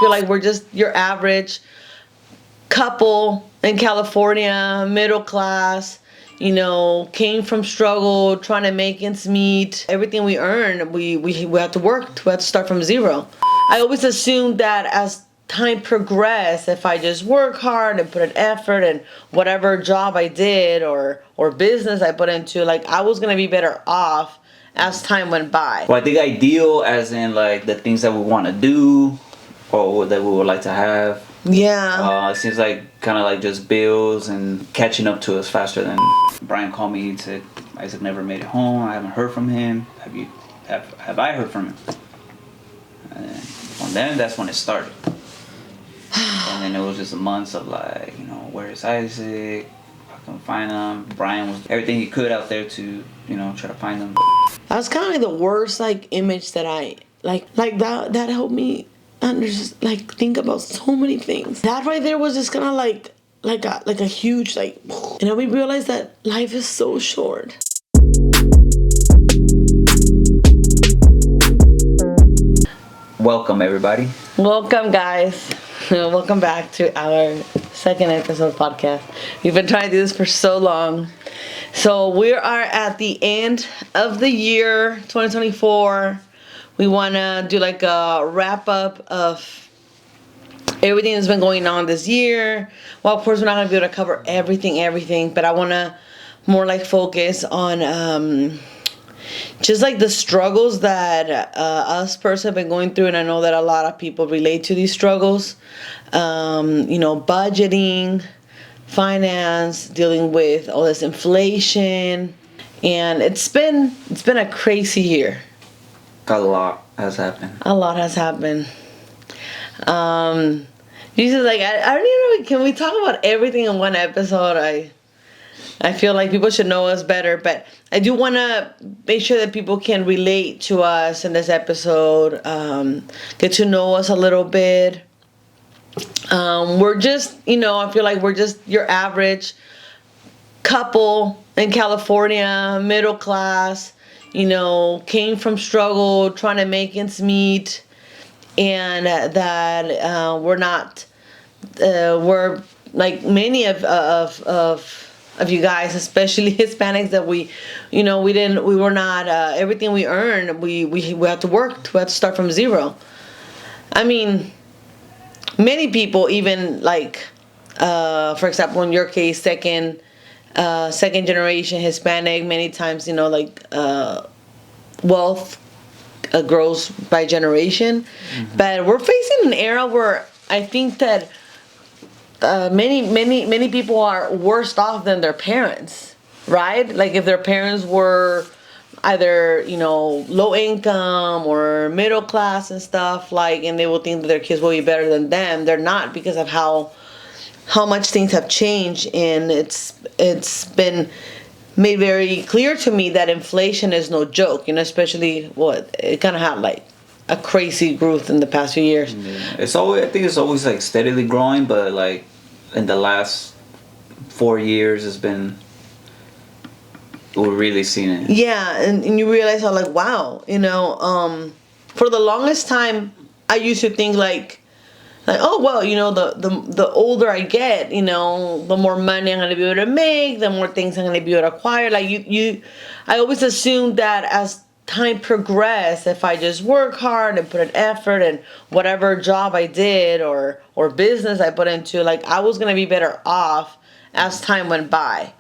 feel like we're just your average couple in California, middle class, came from struggle, trying to make ends meet. Everything we earn, we have to work. We have to start from zero. I always assumed that as time progressed, if I just work hard and put an effort in whatever job I did or business I put into, like I was gonna be better off as time went by. Well, I think ideal as in like the things that we want to do or that we would like to have. Yeah. It seems like kind of like just bills and catching up to us faster than. Brian called me. He said Isaac never made it home. I haven't heard from him. Have I heard from him? And then that's when it started. And then it was just months of like, where is Isaac? I couldn't find him. Brian was everything he could out there to, try to find him. That's kind of like the worst image that I like that helped me think about so many things. That right there was just kind of like a huge we realized that life is so short. Welcome everybody. Welcome guys. Welcome back to our second episode podcast. We've been trying to do this for so long. So we are at the end of the year 2024. We want to do a wrap up of everything that's been going on this year. Well, of course, we're not going to be able to cover everything, but I want to more focus on just the struggles that us persons have been going through. And I know that a lot of people relate to these struggles. Budgeting, finance, dealing with all this inflation. And it's been a crazy year. A lot has happened. Jesus, I don't even know. Can we talk about everything in one episode? I feel like people should know us better, but I do want to make sure that people can relate to us in this episode, get to know us a little bit. We're just, I feel like we're just your average couple in California, middle class, came from struggle, trying to make ends meet. And that we're not, we're like many of you guys, especially Hispanics, that we were not, everything we earn, we have to work, we have to start from zero. I mean, many people even for example, in your case, second generation Hispanic, many times, wealth grows by generation. Mm-hmm. But we're facing an era where I think that many people are worse off than their parents, right? Like if their parents were either low income or middle class and stuff, and they will think that their kids will be better than them. They're not, because of how much things have changed. And it's been made very clear to me that inflation is no joke, especially it kind of had a crazy growth in the past few years. Yeah. I think it's always steadily growing, but in the last 4 years we're really seeing it. Yeah, and you realize how wow, for the longest time I used to think oh well, the older I get, the more money I'm gonna be able to make, the more things I'm gonna be able to acquire. I always assumed that as time progressed, if I just work hard and put an effort in whatever job I did or business I put into, I was gonna be better off as time went by.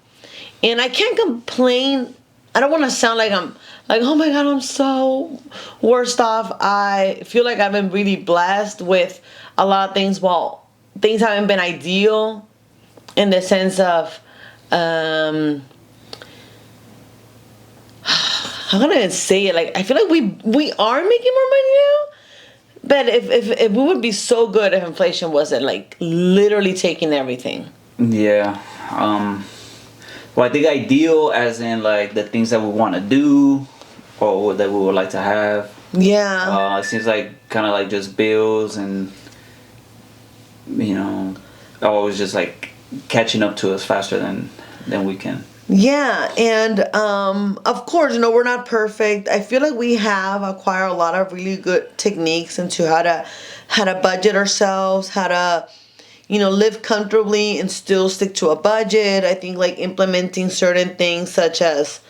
And I can't complain. I don't want to sound like I'm oh my God, I'm so worst off. I feel like I've been really blessed with a lot of things. Well, things haven't been ideal in the sense of, how can I even say it? I feel like we are making more money now. But if we would be so good if inflation wasn't literally taking everything. Yeah. Well, I think ideal as in the things that we want to do or that we would like to have. Yeah. It seems kind of just bills and always just catching up to us faster than we can Yeah, and of course, we're not perfect. I feel like we have acquired a lot of really good techniques into how to budget ourselves, how to live comfortably and still stick to a budget. I think like implementing certain things such as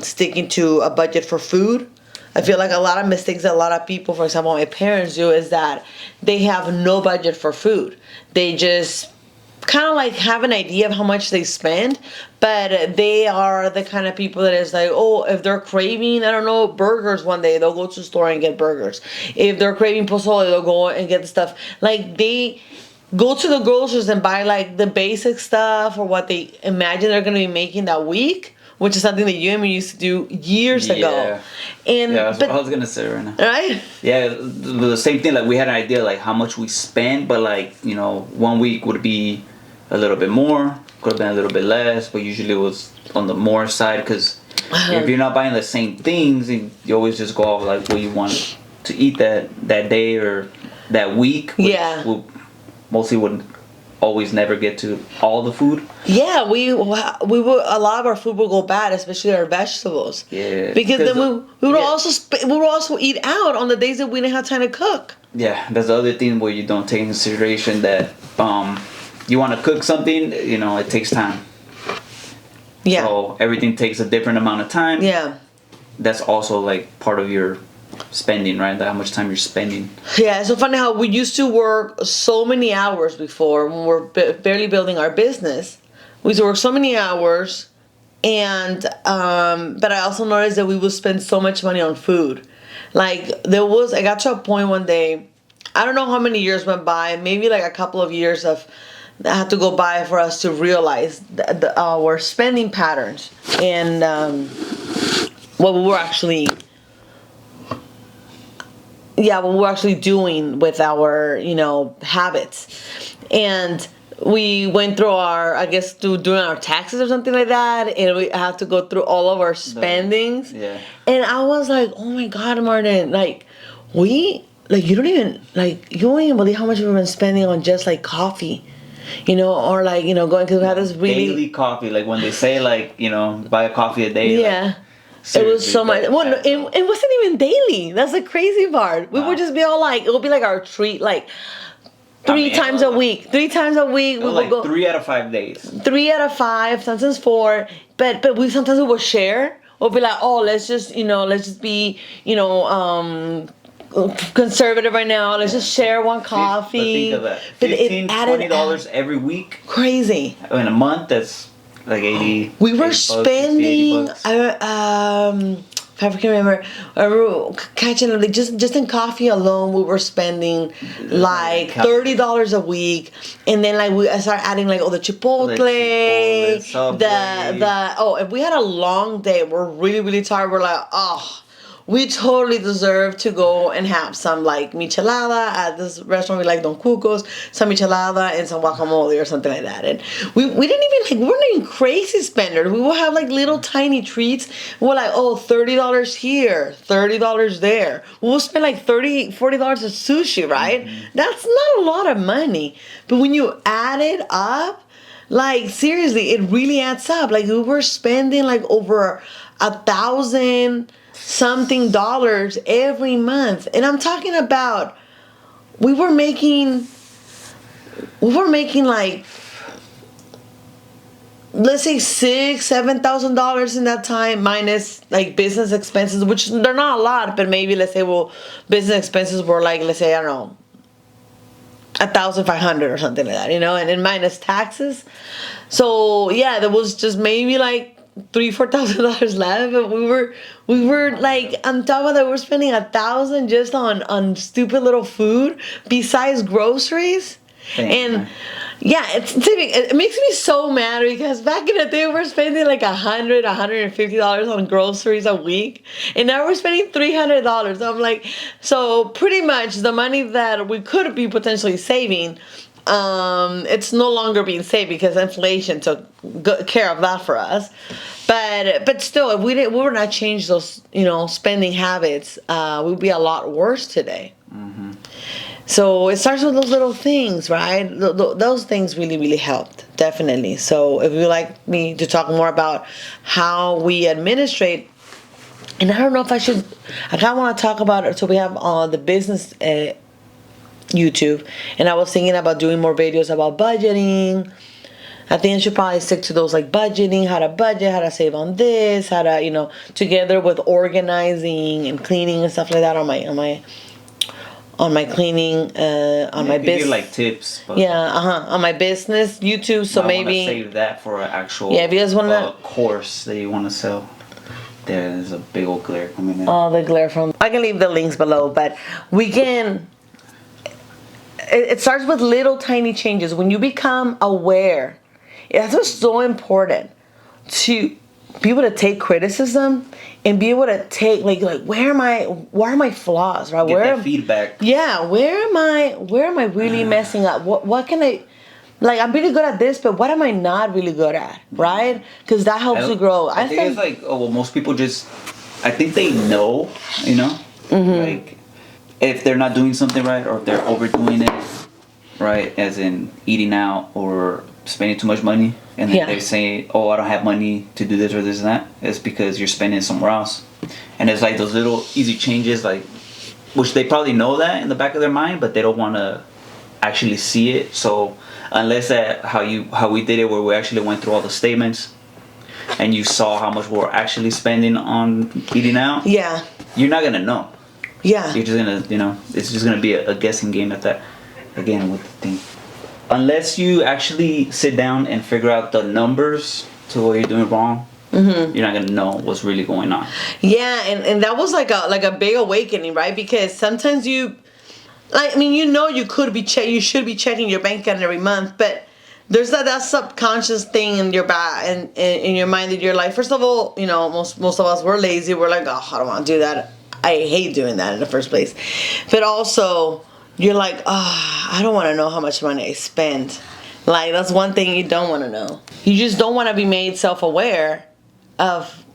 sticking to a budget for food. I feel like a lot of mistakes that a lot of people, for example, my parents do is that they have no budget for food. They just kind of like have an idea of how much they spend, but they are the kind of people that is like, oh, if they're craving, I don't know, burgers one day, they'll go to the store and get burgers. If they're craving pozole, they'll go and get the stuff. Like they go to the groceries and buy like the basic stuff or what they imagine they're going to be making that week, which is something that you and me used to do years ago. And yeah, that's what I was gonna say right now. Right? Yeah, the same thing. Like we had an idea like how much we spend, but like 1 week would be a little bit more, could have been a little bit less, but usually it was on the more side because if you're not buying the same things, you always just go off like what you want to eat that day or that week. Which will mostly would always never get to all the food. Yeah, we would, a lot of our food will go bad, especially our vegetables. Yeah, because then we would also eat out on the days that we didn't have time to cook. Yeah, that's the other thing where you don't take into consideration that you want to cook something, it takes time. Yeah. So everything takes a different amount of time. Yeah. That's also like part of your spending, right? How much time you're spending. Yeah, it's so funny how we used to work so many hours before when we were barely building our business. We used to work so many hours, and but I also noticed that we would spend so much money on food. Like I got to a point one day, I don't know how many years went by, maybe like a couple of years of I had to go by for us to realize our spending patterns and what we were actually doing with our habits. And we went through doing our taxes or something like that, and we have to go through all of our spendings. Yeah. And I was like, oh my God, Martin, you don't even believe how much we've been spending on just like coffee. Or going, because we had this really daily coffee, like when they say buy a coffee a day. Yeah. It was so much. Well, it wasn't even daily. That's the crazy part. We would just be all like, it would be like our treat, like three times a week. 3 times a week. We would go 3 out of 5 days. 3 out of 5, sometimes 4. But we sometimes we would share. We'll be like, oh, let's just be, conservative right now. Let's just share one coffee. But think of that. $15, $20 every week. Crazy. In a month, that's like 80. We were spending. If I can remember, catching like just in coffee alone, we were spending like $30 a week, and then I started adding like the Chipotle, if we had a long day, we're really really tired. We're like, we totally deserve to go and have some like michelada at this restaurant we like, Don Cuco's, some michelada and some guacamole or something like that. And we didn't even we weren't even crazy spenders. We will have like little tiny treats. We're like, $30 here, $30 there. We'll spend like $30, $40 at sushi, right? Mm-hmm. That's not a lot of money. But when you add it up, like seriously, it really adds up. Like we were spending like over $1,000 something dollars every month, and I'm talking about we were making like, let's say $6,000-$7,000 in that time, minus like business expenses, which they're not a lot, but maybe let's say business expenses were like, let's say, I don't know, 1,500 or something like that, and then minus taxes. So yeah, there was just maybe like $3,000-$4,000 left, but we were like, on top of that, we're spending $1,000 just on stupid little food besides groceries. And yeah, it makes me so mad because back in the day we were spending like $150 on groceries a week, and now we're spending $300. I'm like, so pretty much the money that we could be potentially saving, it's no longer being saved because inflation took good care of that for us. But still, if we were not change those spending habits, we'd be a lot worse today. Mm-hmm. So it starts with those little things, right? Those things really really helped definitely. So if you like me to talk more about how we administrate, and I don't know if I should, I kind of want to talk about it. So we have the business YouTube, and I was thinking about doing more videos about budgeting. I think I should probably stick to those, like budgeting, how to budget, how to save on this, how to, together with organizing and cleaning and stuff like that on my cleaning, on my business. Like tips. But on my business YouTube. So maybe save that for an actual if you guys wanna course that you want to sell. There's a big old glare coming in. Oh, the glare from. I can leave the links below, but we can. It starts with little tiny changes. When you become aware, that's what's so important, to be able to take criticism and be able to take like where are my flaws, right? Get that feedback. Yeah, where am I really messing up? What can I, like, I'm really good at this, but what am I not really good at, right? Because that helps you grow. I think it's like, most people just, I think they know, like if they're not doing something right, or if they're overdoing it, right, as in eating out or spending too much money, and then they say, oh, I don't have money to do this or this and that, it's because you're spending somewhere else. And it's like those little easy changes, like, which they probably know that in the back of their mind, but they don't want to actually see it. So unless that how we did it, where we actually went through all the statements and you saw how much we're actually spending on eating out, you're not gonna know. You're just gonna, it's just gonna be a guessing game at that. Again, with the thing, unless you actually sit down and figure out the numbers to what you're doing wrong, you're not gonna know what's really going on. Yeah, and that was like a big awakening, right? Because sometimes you could be you should be checking your bank account every month, but there's that subconscious thing in your in your mind that you're like, first of all, most of us, we're lazy. We're like, oh, I don't want to do that. I hate doing that in the first place. But also, you're like, I don't want to know how much money I spend. Like, that's one thing you don't want to know. You just don't want to be made self-aware of,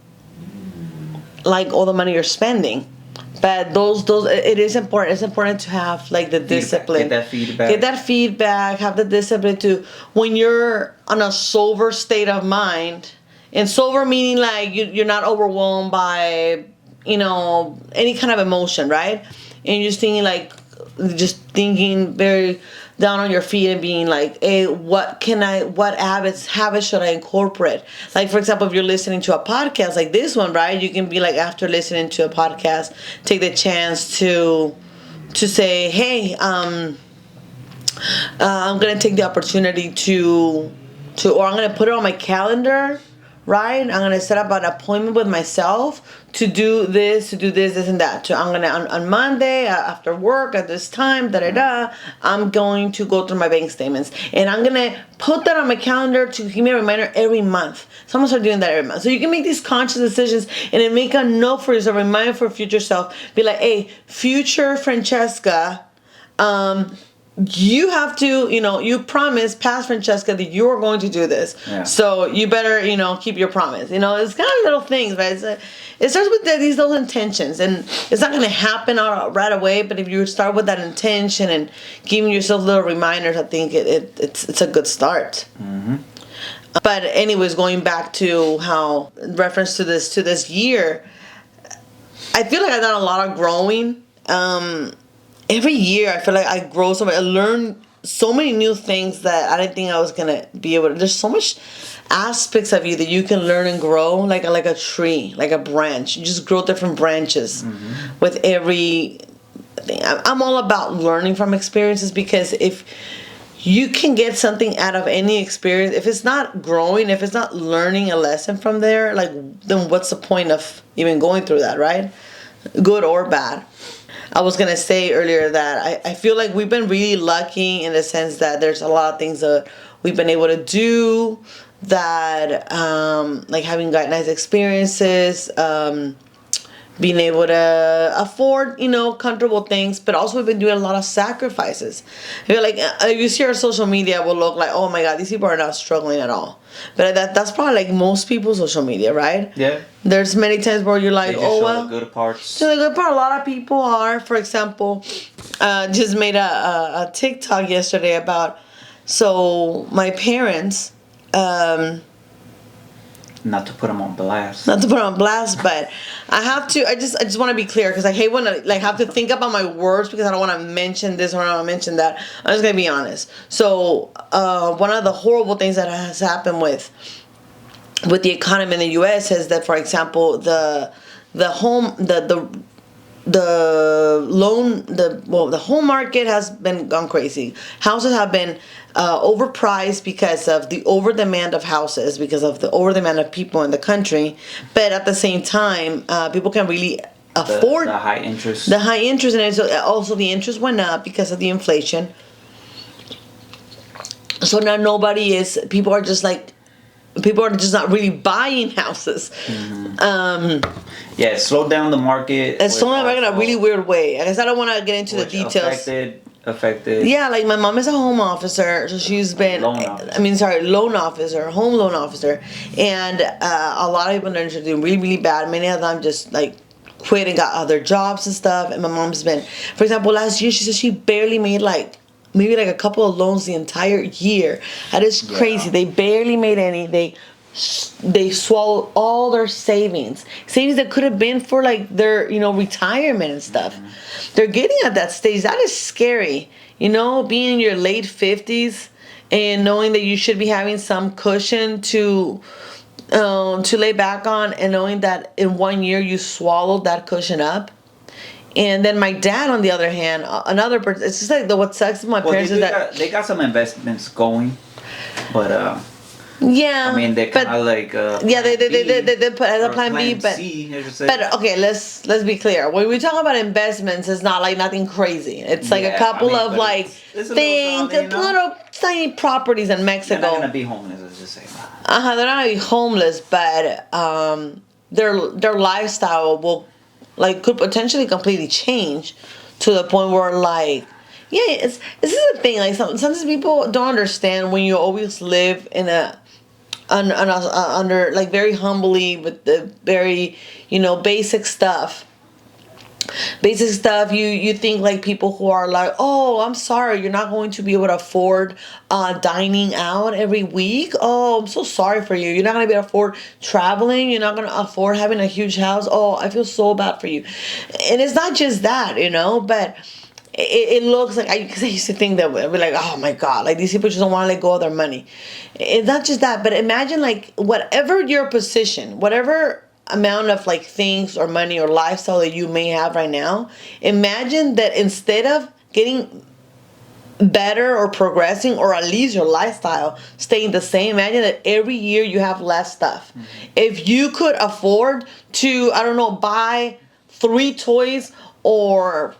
like, all the money you're spending. But it is important. It's important to have, like, the discipline. Get that feedback. Have the discipline to, when you're on a sober state of mind, and sober meaning like you're not overwhelmed by, any kind of emotion, right? And you're just thinking very down on your feet and being like, hey, what habits should I incorporate? Like, for example, if you're listening to a podcast like this one, right? You can be like, after listening to a podcast, take the chance to say, hey, I'm gonna take the opportunity or I'm gonna put it on my calendar, right? I'm gonna set up an appointment with myself to do this, this, and that. So I'm gonna on Monday after work at this time, I'm going to go through my bank statements, and I'm gonna put that on my calendar to give me a reminder every month. So I'm gonna start doing that every month. So you can make these conscious decisions and then make a note for yourself, a reminder for future self. Be like, hey, future Francesca, you have to, you promise past Francesca that you are going to do this. Yeah. So you better, keep your promise. It's kind of little things, but it starts with these little intentions, and it's not going to happen right away. But if you start with that intention and giving yourself little reminders, I think it's a good start. Mm-hmm. But anyways, going back to how, in reference to this year, I feel like I've done a lot of growing. Every year I feel like I grow so much. I learn so many new things that I didn't think I was gonna be able to. There's so much aspects of you that you can learn and grow, like a tree, like a branch. You just grow different branches with every thing. I'm all about learning from experiences, because if you can get something out of any experience, if it's not growing, if it's not learning a lesson from there, like, then what's the point of even going through that, right? Good or bad. I was going to say earlier that I feel like we've been really lucky in the sense that there's a lot of things that we've been able to do that, like having got nice experiences, being able to afford, comfortable things, but also we've been doing a lot of sacrifices. I feel like if you see our social media, it will look like, oh my God, these people are not struggling at all. But that's probably like most people's social media, right? Yeah. There's many times where you're like, oh well. The good parts. So the good part, a lot of people are, for example, just made a TikTok yesterday about, so my parents, Not to put them on blast. Not to put on blast, but I just want to be clear because I hate when I have to think about my words because I don't want to mention this or I don't want to mention that. I'm just gonna be honest. So one of the horrible things that has happened with the economy in the U.S. is that, for example, the home market has gone crazy. Houses have been overpriced because of the over demand of houses, because of the over demand of people in the country. But at the same time, people can really afford the high interest. The high interest, and also the interest went up because of the inflation. So now people are just not really buying houses. Yeah, it slowed down the market. It's slowed down the market in a really weird way. I guess I don't want to get into the details. Affected. Yeah, like my mom is a home officer, so she's been. Home loan officer, and a lot of people are doing really, really bad. Many of them just like quit and got other jobs and stuff. And my mom's been, for example, last year she said she barely made maybe a couple of loans the entire year. That is crazy. They barely made any. They swallowed all their savings that could have been for their retirement and stuff. They're getting at that stage. That is scary, being in your late 50s and knowing that you should be having some cushion to lay back on, and knowing that in 1 year you swallowed that cushion up. And then my dad, on the other hand, another person. It's just what sucks with my parents is that they got some investments going, but yeah. I mean, they're kind of they put as a plan B, but okay, let's be clear. When we talk about investments, it's not nothing crazy. It's a couple of things, little tiny properties in Mexico. They're not gonna be homeless, let's just say. They're not gonna be homeless, but their lifestyle could potentially completely change to the point where this is the thing. Sometimes people don't understand when you always live in under very humbly with the very basic stuff. You think people who are oh, I'm sorry, you're not going to be able to afford dining out every week. Oh, I'm so sorry for you. You're not going to be able to afford traveling. You're not going to afford having a huge house. Oh, I feel so bad for you. And it's not just that, but it looks because I used to think that I'd be oh my God, these people just don't want to let go of their money. It's not just that, but imagine whatever your position, whatever amount of things or money or lifestyle that you may have right now, imagine that instead of getting better or progressing, or at least your lifestyle staying the same, imagine that every year you have less stuff. If you could afford to, I don't know, buy 3 toys or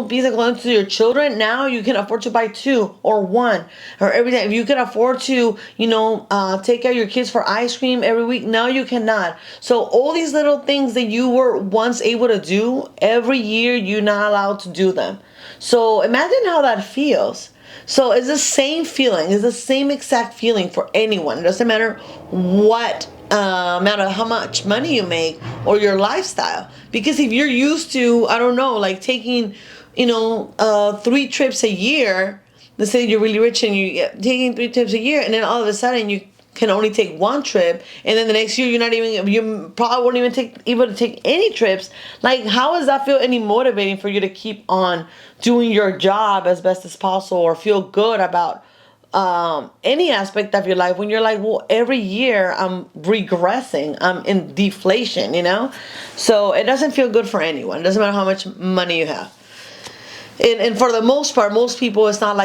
piece of clothing to your children, now you can afford to buy 2 or 1 or every day. If you can afford to, take care of your kids for ice cream every week, now you cannot. So all these little things that you were once able to do, every year you're not allowed to do them. So imagine how that feels. So it's the same feeling. It's the same exact feeling for anyone. It doesn't matter what amount of how much money you make or your lifestyle. Because if you're used to, I don't know, taking, 3 trips a year, let's say you're really rich and you're taking 3 trips a year, and then all of a sudden you can only take 1 trip, and then the next year you probably won't even able to take any trips. How does that feel any motivating for you to keep on doing your job as best as possible, or feel good about any aspect of your life when you're well, every year I'm regressing, I'm in deflation, So it doesn't feel good for anyone. It doesn't matter how much money you have. And for the most part, most people, it's not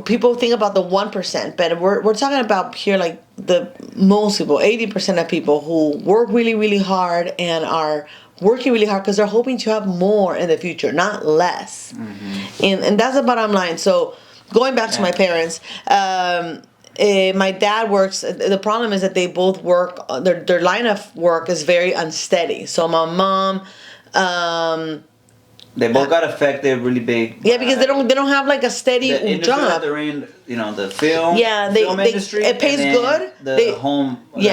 people think about the 1%, but we're talking about here the most people, 80% of people who work really, really hard and are working really hard because they're hoping to have more in the future, not less. And that's the bottom line. So going back to my parents, my dad works. The problem is that they both work. Their line of work is very unsteady. So my mom, they both got affected really big. Yeah, because they don't have a steady job. That they're in, the film. Yeah, film industry. It pays good. The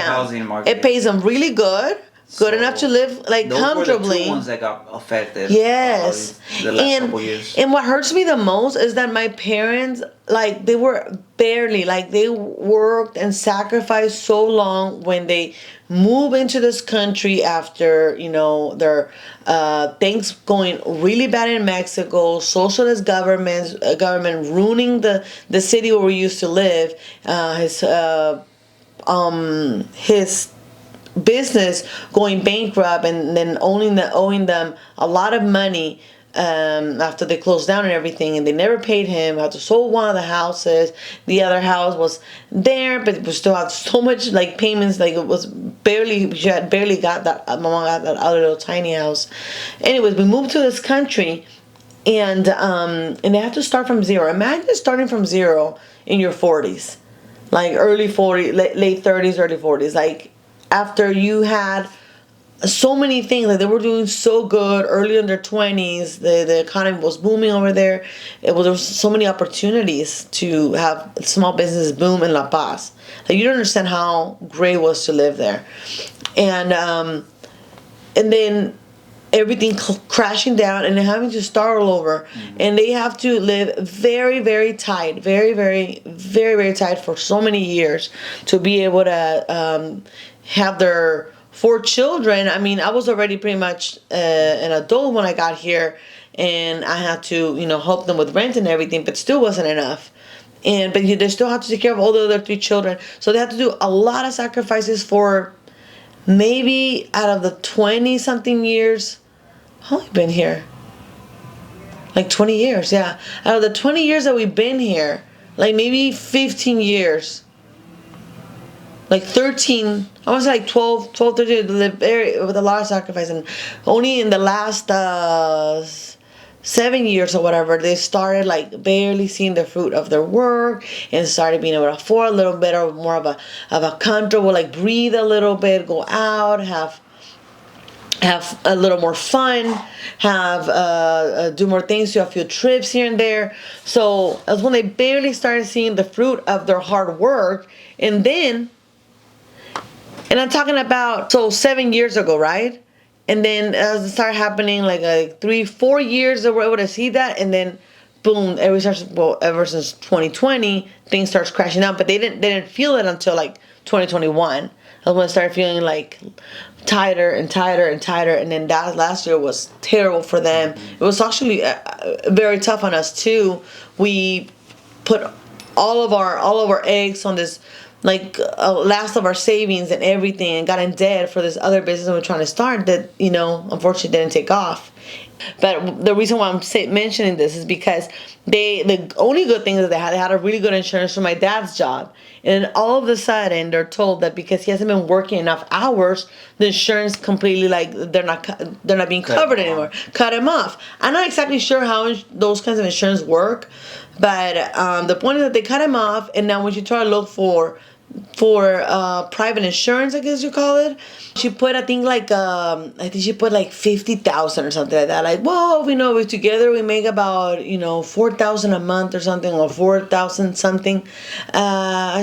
housing market. It pays them really good. good enough to live like those comfortably. were the two ones that got affected. Yes. The last couple years. And what hurts me the most is that my parents, like, they were barely, like, they worked and sacrificed so long when they moved into this country after, you know, their things going really bad in Mexico, socialist government ruining the city where we used to live, his business going bankrupt, and then owing them a lot of money after they closed down and everything, and they never paid him. Had to sold one of the houses. The other house was there, but we still had so much like payments. Like it was barely, she had barely got that. My mom got that other little tiny house. Anyways, we moved to this country, and they had to start from zero. Imagine starting from zero in your 40s, like early 40s, late 30s, early 40s, like. After you had so many things, like they were doing so good early in their 20s, the economy was booming over there. There was so many opportunities to have small business boom in La Paz. Like you don't understand how great it was to live there, and then everything crashing down and having to start all over. And they have to live very, very tight, very, very, very, very tight for so many years to be able to have their 4 children. I mean, I was already pretty much an adult when I got here, and I had to, you know, help them with rent and everything, but still wasn't enough. But they still have to take care of all the other 3 children, so they have to do a lot of sacrifices for maybe out of the 20 something years. How long have you been here? Like 20 years, yeah. Out of the 20 years that we've been here, like maybe 15 years. Like 13, I want to say like 12, 13, with a lot of sacrifice. And only in the last 7 years or whatever, they started like barely seeing the fruit of their work and started being able to afford a little bit or more of a comfortable, like breathe a little bit, go out, have a little more fun, have do more things, do a few trips here and there. So that's when they barely started seeing the fruit of their hard work. And I'm talking about, so 7 years ago, right? And then as it started happening, like 3-4 years they were able to see that, and then boom, ever since 2020, things starts crashing down. But they didn't feel it until like 2021. That's when I started feeling like tighter and tighter and tighter. And then that last year was terrible for them. It was actually very tough on us too. We put all of our eggs on this, like last of our savings and everything, and got in debt for this other business we were trying to start that, you know, unfortunately didn't take off. But the reason why I'm mentioning this is because the only good thing is they had a really good insurance for my dad's job. And all of a sudden they're told that because he hasn't been working enough hours, the insurance completely, like, they're not being covered anymore. Cut him off. I'm not exactly sure how those kinds of insurance work, but the point is that they cut him off, and now when you try to look for private insurance, I guess you call it, she put, I think she put like 50,000 or something like that. Like, well, we know together we make about, you know, 4,000 a month or something, or 4,000 something.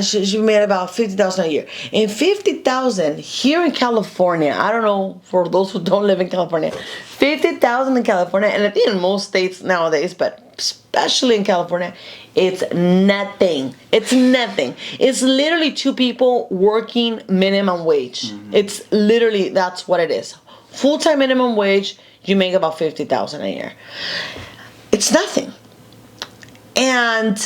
She made about 50,000 a year, and 50,000 here in California. I don't know for those who don't live in California, 50,000 in California, and I think in most states nowadays, but especially in California, it's nothing. It's nothing. It's literally 2 people working minimum wage. It's literally, that's what it is. Full-time minimum wage, you make about 50,000 a year. It's nothing. And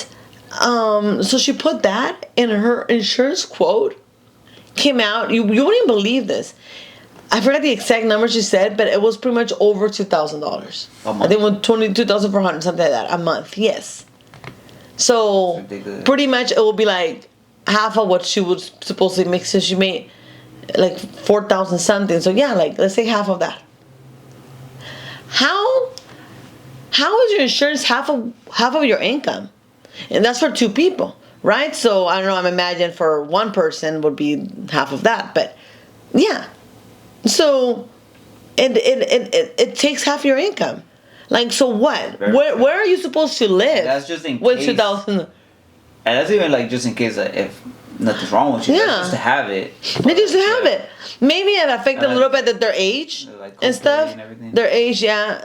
so she put that in her insurance quote. Came out, you wouldn't even believe this. I forgot the exact number she said, but it was pretty much over $2,000. I think it was $22,400, something like that, a month. Yes. So pretty much it will be like half of what she was supposed to make. So she made like 4,000 something. So yeah, like let's say half of that. How is your insurance half of your income? And that's for 2 people, right? So I don't know. I'm imagining for one person would be half of that, but yeah. So it takes half your income. Like, so what? Where are you supposed to live? That's just in with case. 2,000. And that's even like just in case if nothing's wrong with you. Yeah. Just to have it. They just have it. Maybe it affected a little bit that their age like and stuff. and everything. Their age, yeah.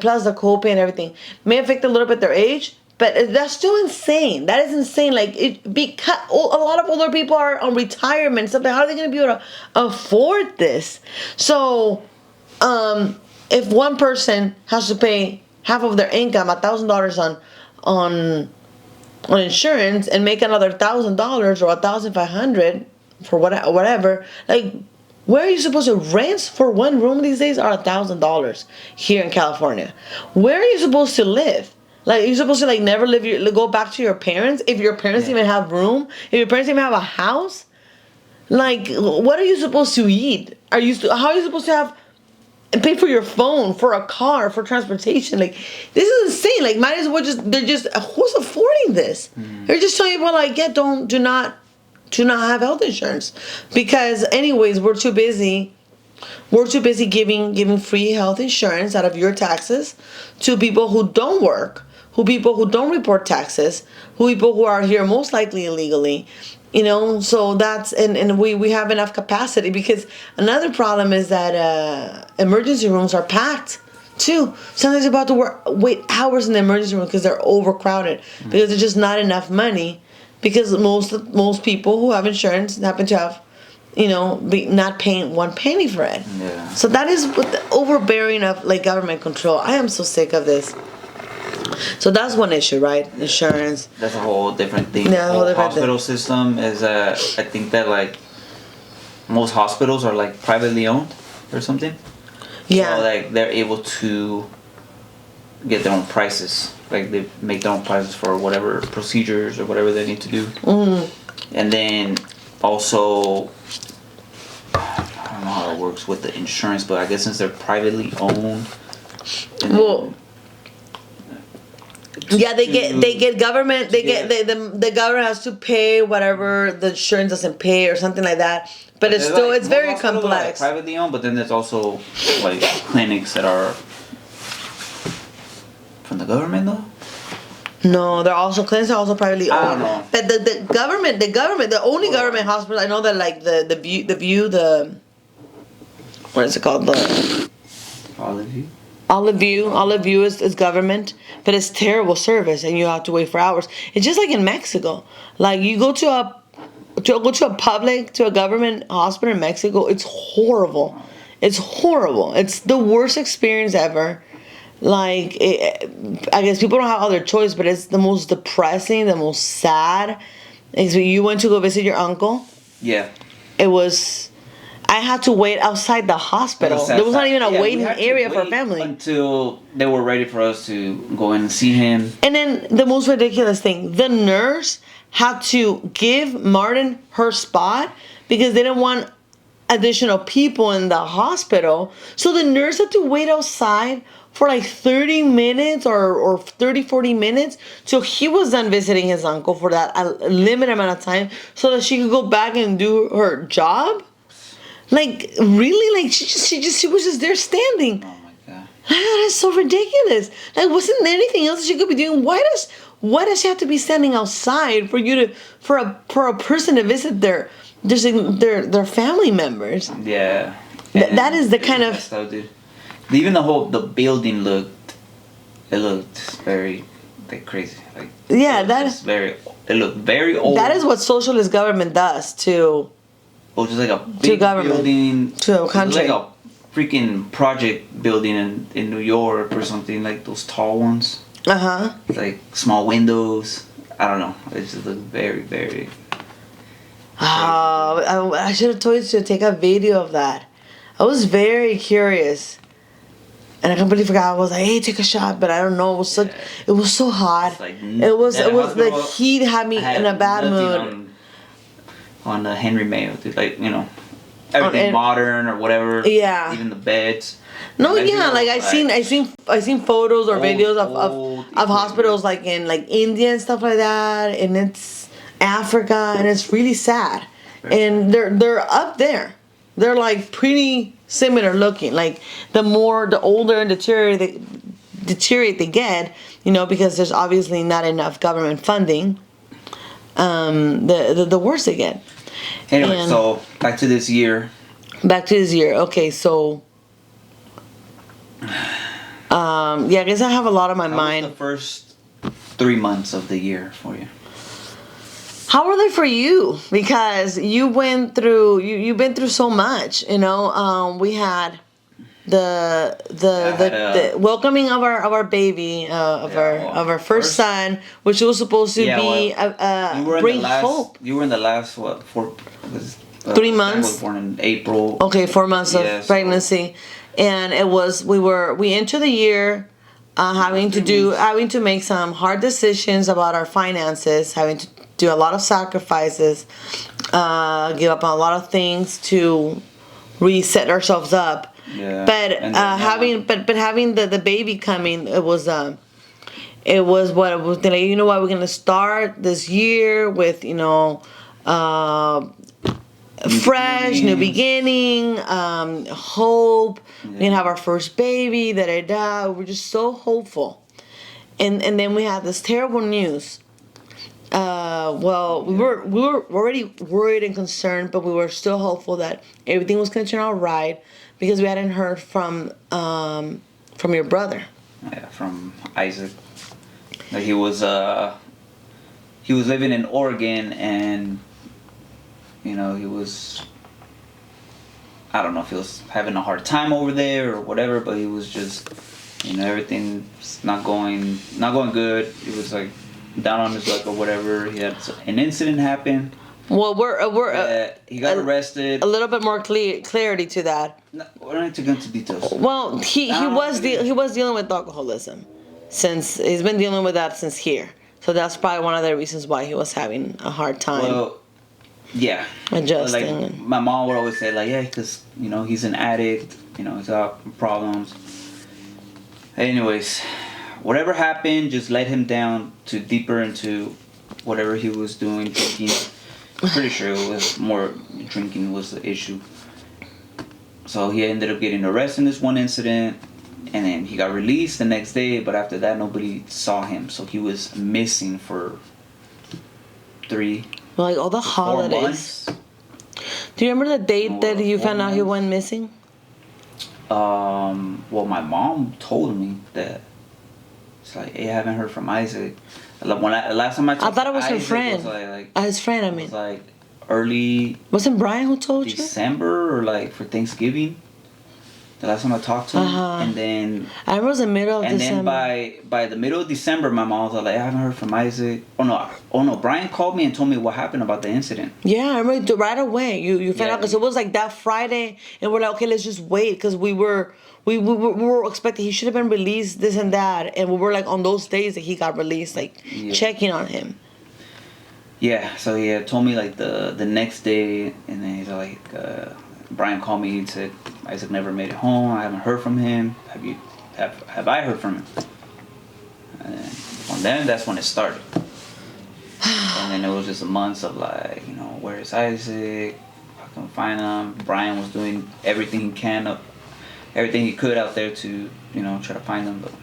Plus the copay and everything may affect a little bit their age, but that's still insane. That is insane. Like because a lot of older people are on retirement and stuff. How are they going to be able to afford this? So, if one person has to pay half of their income, $1,000 on insurance, and make another $1,000 or $1,500 for whatever, like, where are you supposed to rent for one room these days are $1,000 here in California? Where are you supposed to live? Like, you're supposed to like never go back to your parents if your parents even have room, if your parents even have a house. Like, what are you supposed to eat? How are you supposed to have and pay for your phone, for a car, for transportation? Like, this is insane. Like, might as well who's affording this? They're just telling people like, yeah, do not have health insurance, because anyways, we're too busy giving free health insurance out of your taxes to people who don't work, people who don't report taxes, people who are here most likely illegally. So that's, and we have enough capacity, because another problem is that emergency rooms are packed too. Sometimes you're about to wait hours in the emergency room because they're overcrowded, because there's just not enough money, because most people who have insurance happen to have, not paying one penny for it. Yeah. So that is with the overbearing of like government control. I am so sick of this. So that's one issue, right? Insurance. That's a whole different thing. Yeah, the whole hospital system is, I think that like most hospitals are like privately owned or something. Yeah. So like they're able to get their own prices. Like they make their own prices for whatever procedures or whatever they need to do. And then also, I don't know how it works with the insurance, but I guess since they're privately owned. Yeah, they get government. The government has to pay whatever the insurance doesn't pay or something like that. But it's still, it's very complex. Like privately owned, but then there's also like clinics that are from the government though. No, clinics are also privately owned. I don't know. But the government, the only government hospital I know that, like the View, what is it called, the Olive View is government, but it's terrible service, and you have to wait for hours. It's just like in Mexico. Like, you go to a government hospital in Mexico, it's horrible. It's horrible. It's the worst experience ever. Like, I guess people don't have other choice, but it's the most depressing, the most sad. And so you went to go visit your uncle. Yeah. I had to wait outside the hospital. There was not even a waiting area for family. Until they were ready for us to go in and see him. And then the most ridiculous thing, the nurse had to give Martin her spot because they didn't want additional people in the hospital. So the nurse had to wait outside for like 30 minutes or 30, 40 minutes till he was done visiting his uncle for that limited amount of time so that she could go back and do her job. Like, really? Like, she was just there standing. Oh my god. That is so ridiculous. Like, wasn't there anything else she could be doing? Why does she have to be standing outside for a person to visit their family members? Yeah. That is the kind of... So, dude. Even the building looked very like crazy. Like, yeah, it looked very old. That is what socialist government does to... It was just like a big building to a country. It was like a freaking project building in New York or something, like those tall ones. Like small windows. I don't know. It just looked very, very. Oh, I should have told you to take a video of that. I was very curious, and I completely forgot. I was like, "Hey, take a shot," but I don't know. It was so hot. Like, it was the heat had me in a bad mood. On the Henry Mayo, dude, like, everything modern or whatever. Yeah. Even the beds. No, yeah, like I seen photos or videos of hospitals like in like India and stuff like that, and it's Africa, and it's really sad. And they're up there. They're like pretty similar looking. Like the older and deteriorate they get, because there's obviously not enough government funding. the worse they get. Anyway, And so back to this year. back to this year. Okay, so yeah, I guess I have a lot on my How mind. was the first 3 months of the year for you? How were they for you? Because you went through you've been through so much. We had the welcoming of our baby of our first son, which was supposed to be bring hope. You were in the last what 4 was 3 I months. was born in April. Okay, 4 months of pregnancy, and we entered the year having to make some hard decisions about our finances, having to do a lot of sacrifices, give up on a lot of things to reset ourselves up. Yeah. But having the baby coming, it was what it was like. You know what? We're gonna start this year with fresh, new beginning, hope. Yeah. We're gonna have our first baby. We're just so hopeful, and then we had this terrible news. We were already worried and concerned, but we were still hopeful that everything was gonna turn out right because we hadn't heard from your brother. Yeah, from Isaac. Like he was living in Oregon, and he was, I don't know if he was having a hard time over there or whatever, but he was just, everything's not going good. He was like down on his luck or whatever. He had an incident happen. Well, he got arrested. A little bit more clarity to that. No, we're not to go into details. Well, he was dealing with alcoholism, since he's been dealing with that since here. So that's probably one of the reasons why he was having a hard time. Well, yeah. Adjusting. Like my mom would always say, like, yeah, because he's an addict. He's got problems. Anyways, whatever happened just led him down to deeper into whatever he was doing, drinking. I'm pretty sure it was more drinking was the issue. So he ended up getting arrested in this one incident, and then he got released the next day, but after that nobody saw him. So he was missing for 3 like all the 4 holidays. months. Do you remember the date that you found out he went missing? Well, my mom told me that. It's like, hey, I haven't heard from Isaac. Like last time I thought it was Isaac, her friend. His friend, I mean. It was like early Wasn't Brian who told you? December or like for Thanksgiving. The last time I talked to him, and then I remember it was the middle of December. And then by the middle of December, my mom was like, I haven't heard from Isaac. Oh no, Brian called me and told me what happened about the incident. Yeah, I remember right away. You found out because it was like that Friday, and we're like, okay, let's just wait because we were expecting he should have been released, this and that, and we were like on those days that he got released, like checking on him. Yeah, so he had told me like the next day, and then he's like, Brian called me. He said Isaac never made it home. I haven't heard from him. Have I heard from him? And then that's when it started. And then it was just months of like, where is Isaac? I couldn't find him. Brian was doing everything he could out there to try to find him, but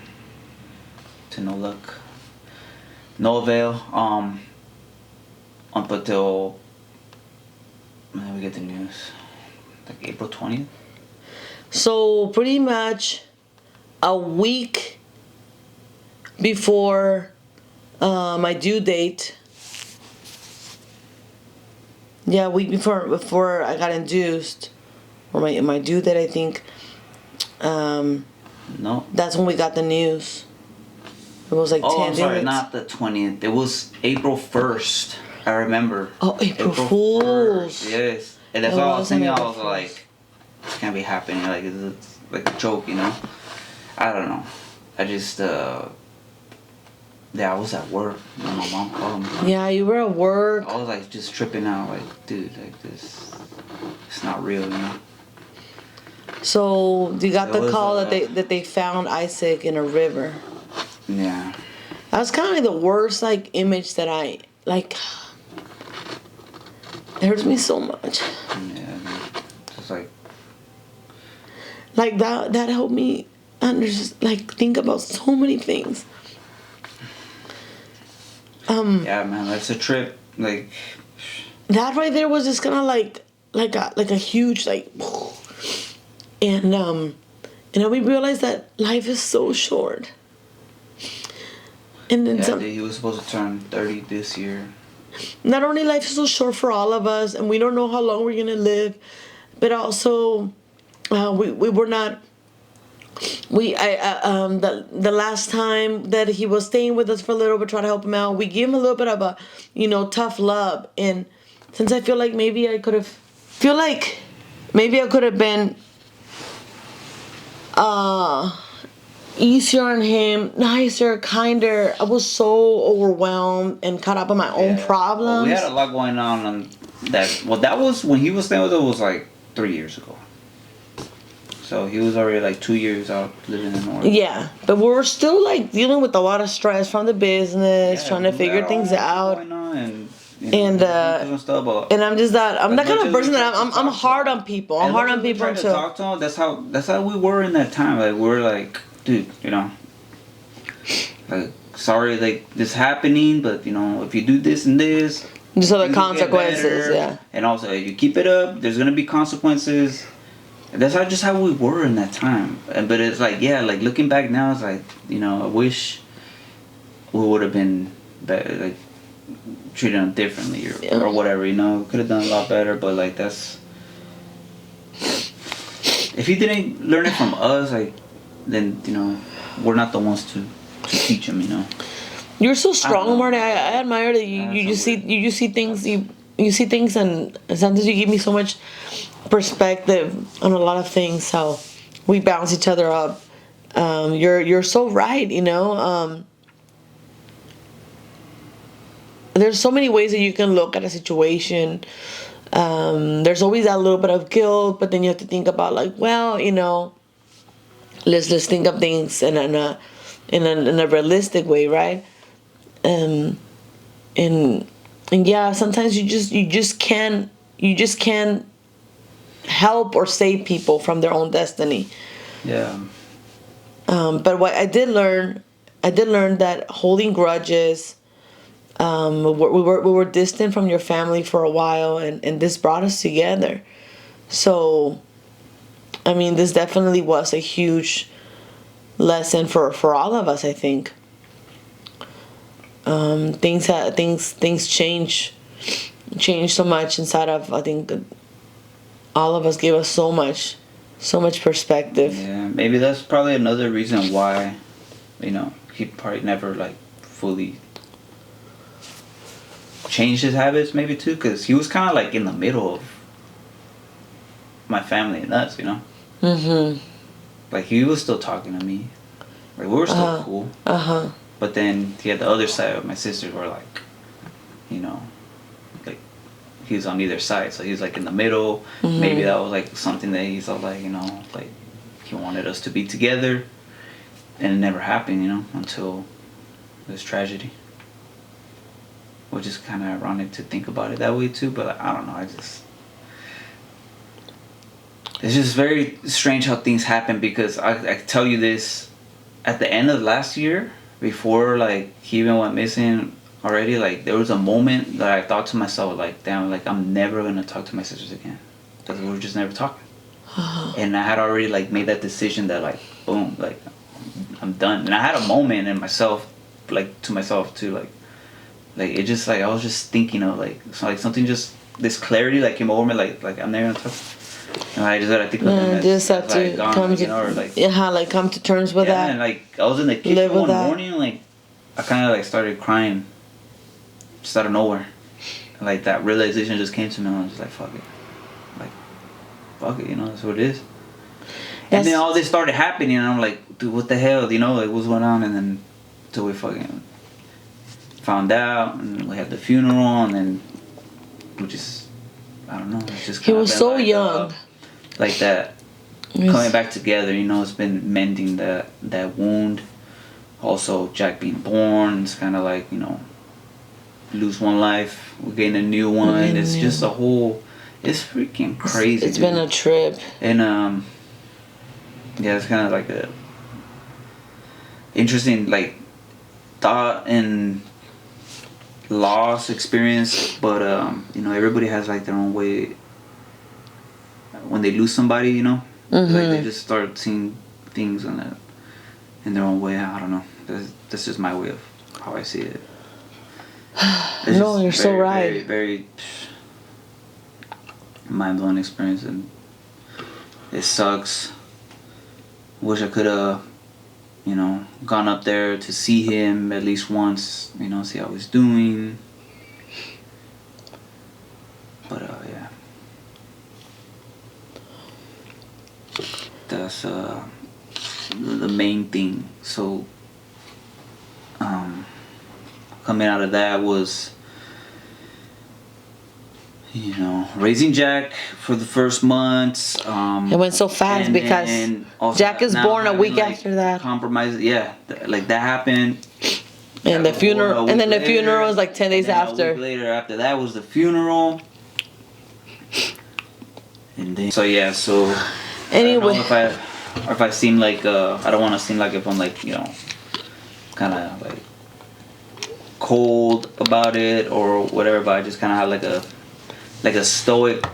to no luck, no avail. Up until we get the news. Like April 20th. So pretty much a week before my due date. Yeah, a week before I got induced, or my due date, I think. No. That's when we got the news. It was like 10 days. Oh, I'm sorry, days. not the 20th. It was April 1st. I remember. Oh, April Fools. 1st, yes. And that's all I was thinking. I was like, this can't be happening. Like, it's like a joke, I don't know. I just, I was at work when my mom called me. Yeah, you were at work. I was like just tripping out, like, dude, like this, it's not real, So you got the call that they found Isaac in a river. Yeah. That was kind of like the worst image that I like. It hurts me so much. Yeah, just like that helped me think about so many things. Yeah, man, that's a trip. Like, that right there was just kind of like a huge like, and then we realized that life is so short. And then yeah, some. dude, he was supposed to turn 30 this year. Not only life is so short for all of us, and we don't know how long we're gonna live, but also we were not. The last time that he was staying with us for a little bit, trying to help him out, we gave him a little bit of a, tough love. And since I feel like maybe I could have been easier on him, nicer, kinder. I was so overwhelmed and caught up in my own problems. Well, we had a lot going on that. Well, that was when he was staying with us. Was like 3 years ago. So he was already like 2 years out living in Oregon. Yeah, but we were still like dealing with a lot of stress from the business, trying to figure things out. And I'm just that I'm that kind of person that I'm hard on people. I'm hard on people to talk to him. That's how we were in that time. Like we're like, dude, like sorry, like this happening, but if you do this and this, just other consequences. Yeah. And also, if you keep it up, there's gonna be consequences. That's just how we were in that time. But it's like, yeah, like looking back now, it's like, I wish we would have been better, like treated them differently or whatever, could have done a lot better. But like if he didn't learn it from us, like then we're not the ones to teach him. You're so strong, Marty. I admire that you just see things you see things, and sometimes you give me so much perspective on a lot of things. How we balance each other up. You're so right. There's so many ways that you can look at a situation. There's always that little bit of guilt, but then you have to think about like, well, let's think of things in a realistic way, right? And yeah, sometimes you just can't help or save people from their own destiny. Yeah. But what I did learn that holding grudges, we were distant from your family for a while, and this brought us together. So, I mean, this definitely was a huge lesson for all of us, I think. Things change so much inside of, I think, all of us gave us so much perspective. Yeah, maybe that's probably another reason why, he probably never like fully changed his habits, maybe too, because he was kind of like in the middle of my family and us, Mm-hmm. Like he was still talking to me, like we were still cool. But then he had the other side of my sisters were like, like he was on either side, so he was like in the middle. Mm-hmm. Maybe that was like something that he felt like, like he wanted us to be together, and it never happened, until this tragedy. Which is kind of ironic to think about it that way too, but I don't know. It's just very strange how things happen, because I tell you this, at the end of last year, before like he even went missing already, like there was a moment that I thought to myself, like, damn, like I'm never gonna talk to my sisters again, because we were just never talking. And I had already like made that decision that like, boom, like I'm done. And I had a moment in myself, like to myself too, like it just like I was just thinking of like, so like something, just this clarity like came over me, like I'm never gonna talk. And I just gotta think of them just have to like, gone, come like, to or like like come to terms with that. And like I was in the kitchen one morning, like I kind of like started crying, just out of nowhere. And, like that realization just came to me, and I was just like, fuck it, that's what it is. And then all this started happening, and I'm like, dude, what the hell, like what's going on? And then until we fucking found out, and we had the funeral, and then we just, I don't know, it's just he was so like, young, like that, coming back together. It's been mending that wound. Also, Jack being born, it's kind of like, lose one life, we gain a new one. It's just a whole, it's freaking crazy. It's been a trip. And yeah, it's kind of like a interesting like thought, and loss experience, but everybody has like their own way. When they lose somebody, like they just start seeing things in their own way. I don't know. That's just my way of how I see it. No, you're so right. Very, very mind-blowing experience, and it sucks. Wish I could have, gone up there to see him at least once, see how he's doing. But yeah, that's the main thing. So coming out of that was, raising Jack for the first months. It went so fast because Jack is born a week after that. Compromise, yeah, like that happened. And the funeral, and then the funeral was like 10 days after. A week later, after that was the funeral. And then, so anyway, if I seem like I don't want to seem like if I'm like kind of like cold about it or whatever, but I just kind of have like a stoic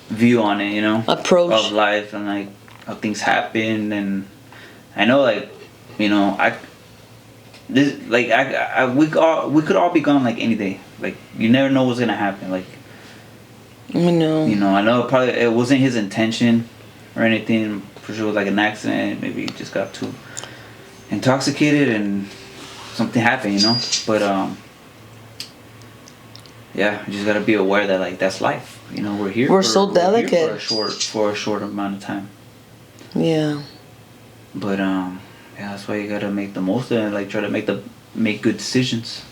view on it, approach of life and like how things happen. And I know we could all be gone like any day. Like you never know what's gonna happen. Like I know. I know probably it wasn't his intention or anything. For sure it was like an accident. Maybe he just got too intoxicated and something happened, But yeah, you just gotta be aware that like that's life. We're here. We're so delicate for a short amount of time. Yeah. But yeah, that's why you gotta make the most of it. Like try to make good decisions.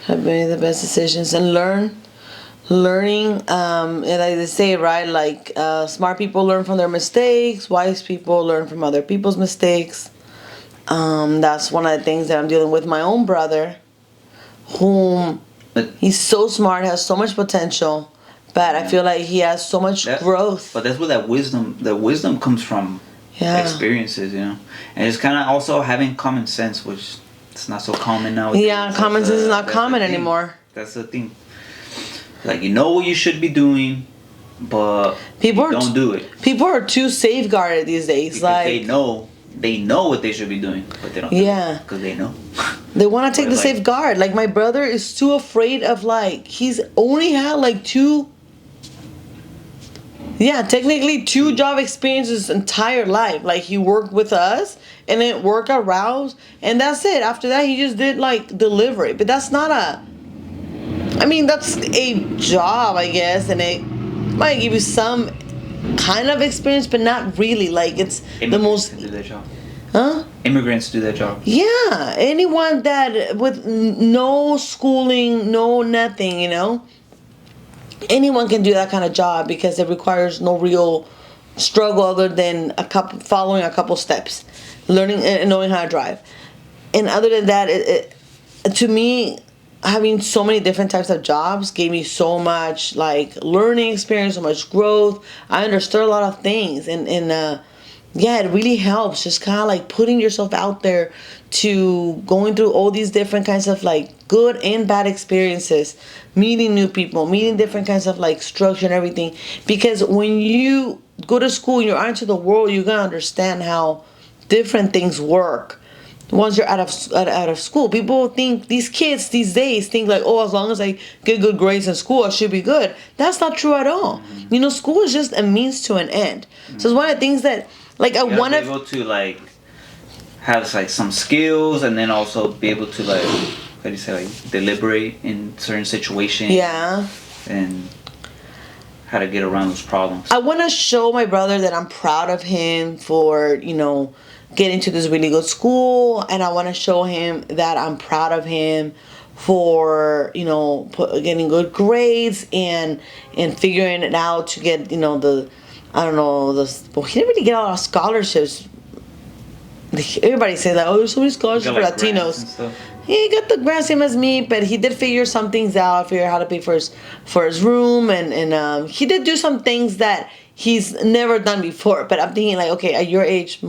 Have made the best decisions and learning. And like they say, right? Like smart people learn from their mistakes. Wise people learn from other people's mistakes. That's one of the things that I'm dealing with my own brother, whom he's so smart, has so much potential, but I feel like he has so much growth. But that's where that wisdom comes from. Experiences, and it's kind of also having common sense, which it's not so common now. Yeah, common sense is not common anymore. That's the thing. Like what you should be doing, but people don't do it. People are too safeguarded these days. Because they know what they should be doing, but they don't do it because they know. They want to take the safeguard. Like my brother is too afraid of he's only had two job experiences his entire life. Like he worked with us and then work around and that's it. After that he just did delivery. But that's not that's a job, I guess, and it might give you some kind of experience, but not really. Like it's the most. Do that job. Huh? Immigrants do that job. Yeah, anyone that with no schooling, no nothing, anyone can do that kind of job because it requires no real struggle other than following a couple steps, learning and knowing how to drive. And other than that, it to me, having so many different types of jobs gave me so much learning experience, so much growth. I understood a lot of things, and it really helps just kind of putting yourself out there to going through all these different kinds of good and bad experiences, meeting new people, meeting different kinds of structure and everything. Because when you go to school and you're out into the world, you're gonna understand how different things work. Once you're out of school, people think, these kids these days think as long as I get good grades in school, I should be good. That's not true at all. Mm-hmm. School is just a means to an end. Mm-hmm. So it's one of the things that I want to be able to have some skills and then also be able to how do you say deliberate in certain situations. Yeah. And how to get around those problems. I want to show my brother that I'm proud of him for getting to this really good school, and I want to show him that I'm proud of him for getting good grades and figuring it out to get he didn't really get a lot of scholarships. Everybody says that there's so many scholarships for Latinos. He got the grant same as me, but he did figure some things out, figure out how to pay for his room, and he did do some things that he's never done before. But I'm thinking okay, at your age,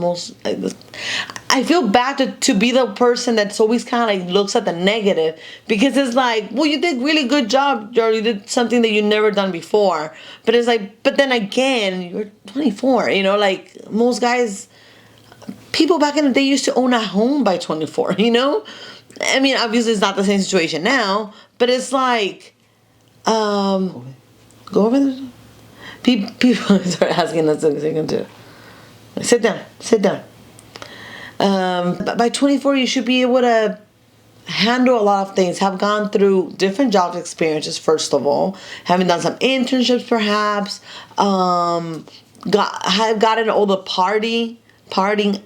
I feel bad to be the person that's always kind of like looks at the negative, because it's like, well, you did really good job, or you did something that you never done before. But it's like, but then again, you're 24, you know, like most guys, people back in the day used to own a home by 24, you know? I mean, obviously it's not the same situation now, but it's like, go over there. People start asking us things they can do. Sit down, sit down. But by 24, you should be able to handle a lot of things, have gone through different job experiences, first of all, having done some internships perhaps, have gotten all the partying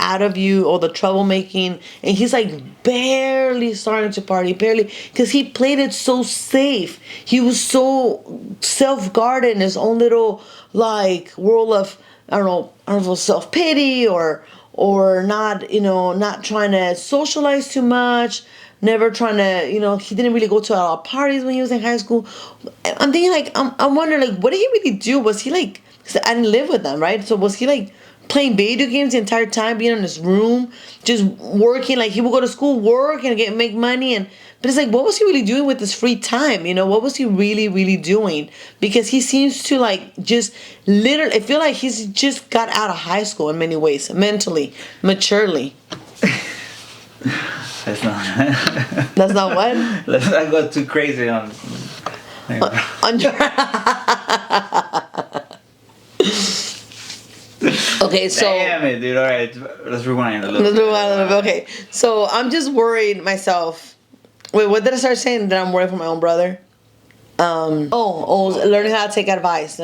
out of you, all the troublemaking, and he's like barely starting to party, barely, because he played it so safe. He was so self-guarded in his own little like world of, I don't know, self-pity or not, you know, not trying to socialize too much, never trying to, you know, he didn't really go to a lot of parties when he was in high school. I'm thinking like, I'm wondering like, what did he really do? Was he like, because I didn't live with them, right? So was he like playing video games the entire time, being in his room, just working? Like he would go to school, work, and make money, but it's like, what was he really doing with his free time? You know, what was he really doing? Because he seems to like just literally, I feel like he's just got out of high school in many ways, mentally, maturely. That's not. That's not what? Let's not go too crazy on. Okay, so damn it, dude. All right, let's rewind a little bit. Okay, so I'm just worried myself. Wait, what did I start saying? That I'm worried for my own brother. Learning how to take advice.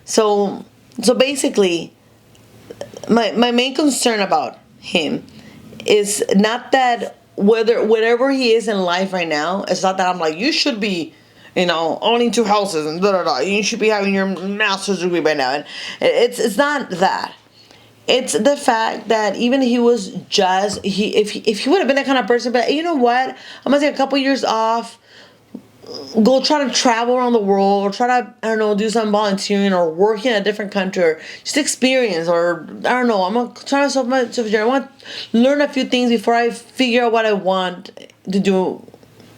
So basically, my main concern about him is not that whatever he is in life right now. It's not that I'm like, you should be, you know, owning 2 houses and you should be having your master's degree by now. And it's not that. It's the fact that even if he was just, if he would have been that kind of person, but you know what? I'm gonna take a couple years off, go try to travel around the world, or try to, I don't know, do some volunteering or work in a different country, or just experience, or I don't know, I'm gonna try myself journey. I want to learn a few things before I figure out what I want to do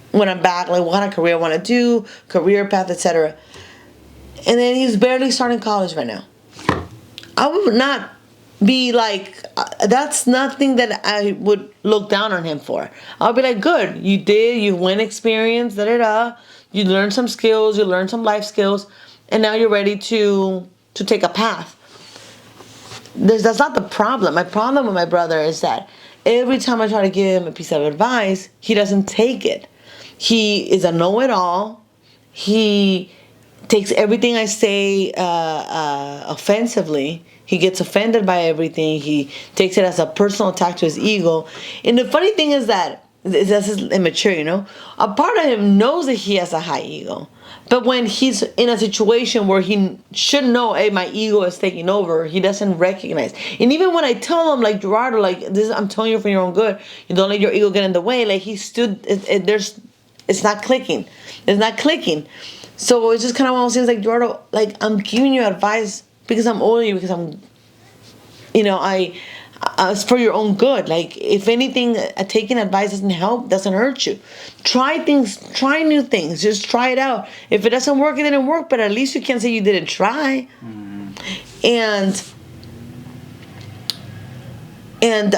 when I'm back, like what kind of career I want to do, career path, etc. And then he's barely starting college right now. I would not be like, that's nothing that I would look down on him for. I'll be like, good, you win experience, you learn some skills, you learn some life skills, and now you're ready to take a path. That's not the problem. My problem with my brother is that every time I try to give him a piece of advice, he doesn't take it. He is a know-it-all. He takes everything I say offensively. He gets offended by everything. He takes it as a personal attack to his ego. And the funny thing is that that's immature, you know. A part of him knows that he has a high ego. But when he's in a situation where he should know, hey, my ego is taking over, he doesn't recognize. And even when I tell him, like, Gerardo, like, this, I'm telling you for your own good, you don't let your ego get in the way, like, he stood, it's not clicking. It's not clicking. So it's just kind of one of those things like, Gerardo, like, I'm giving you advice because I'm older than you, because I'm, you know, it's for your own good. Like, if anything, taking advice doesn't hurt you. Try new things. Just try it out. If it doesn't work, it didn't work, but at least you can say you didn't try. Mm. And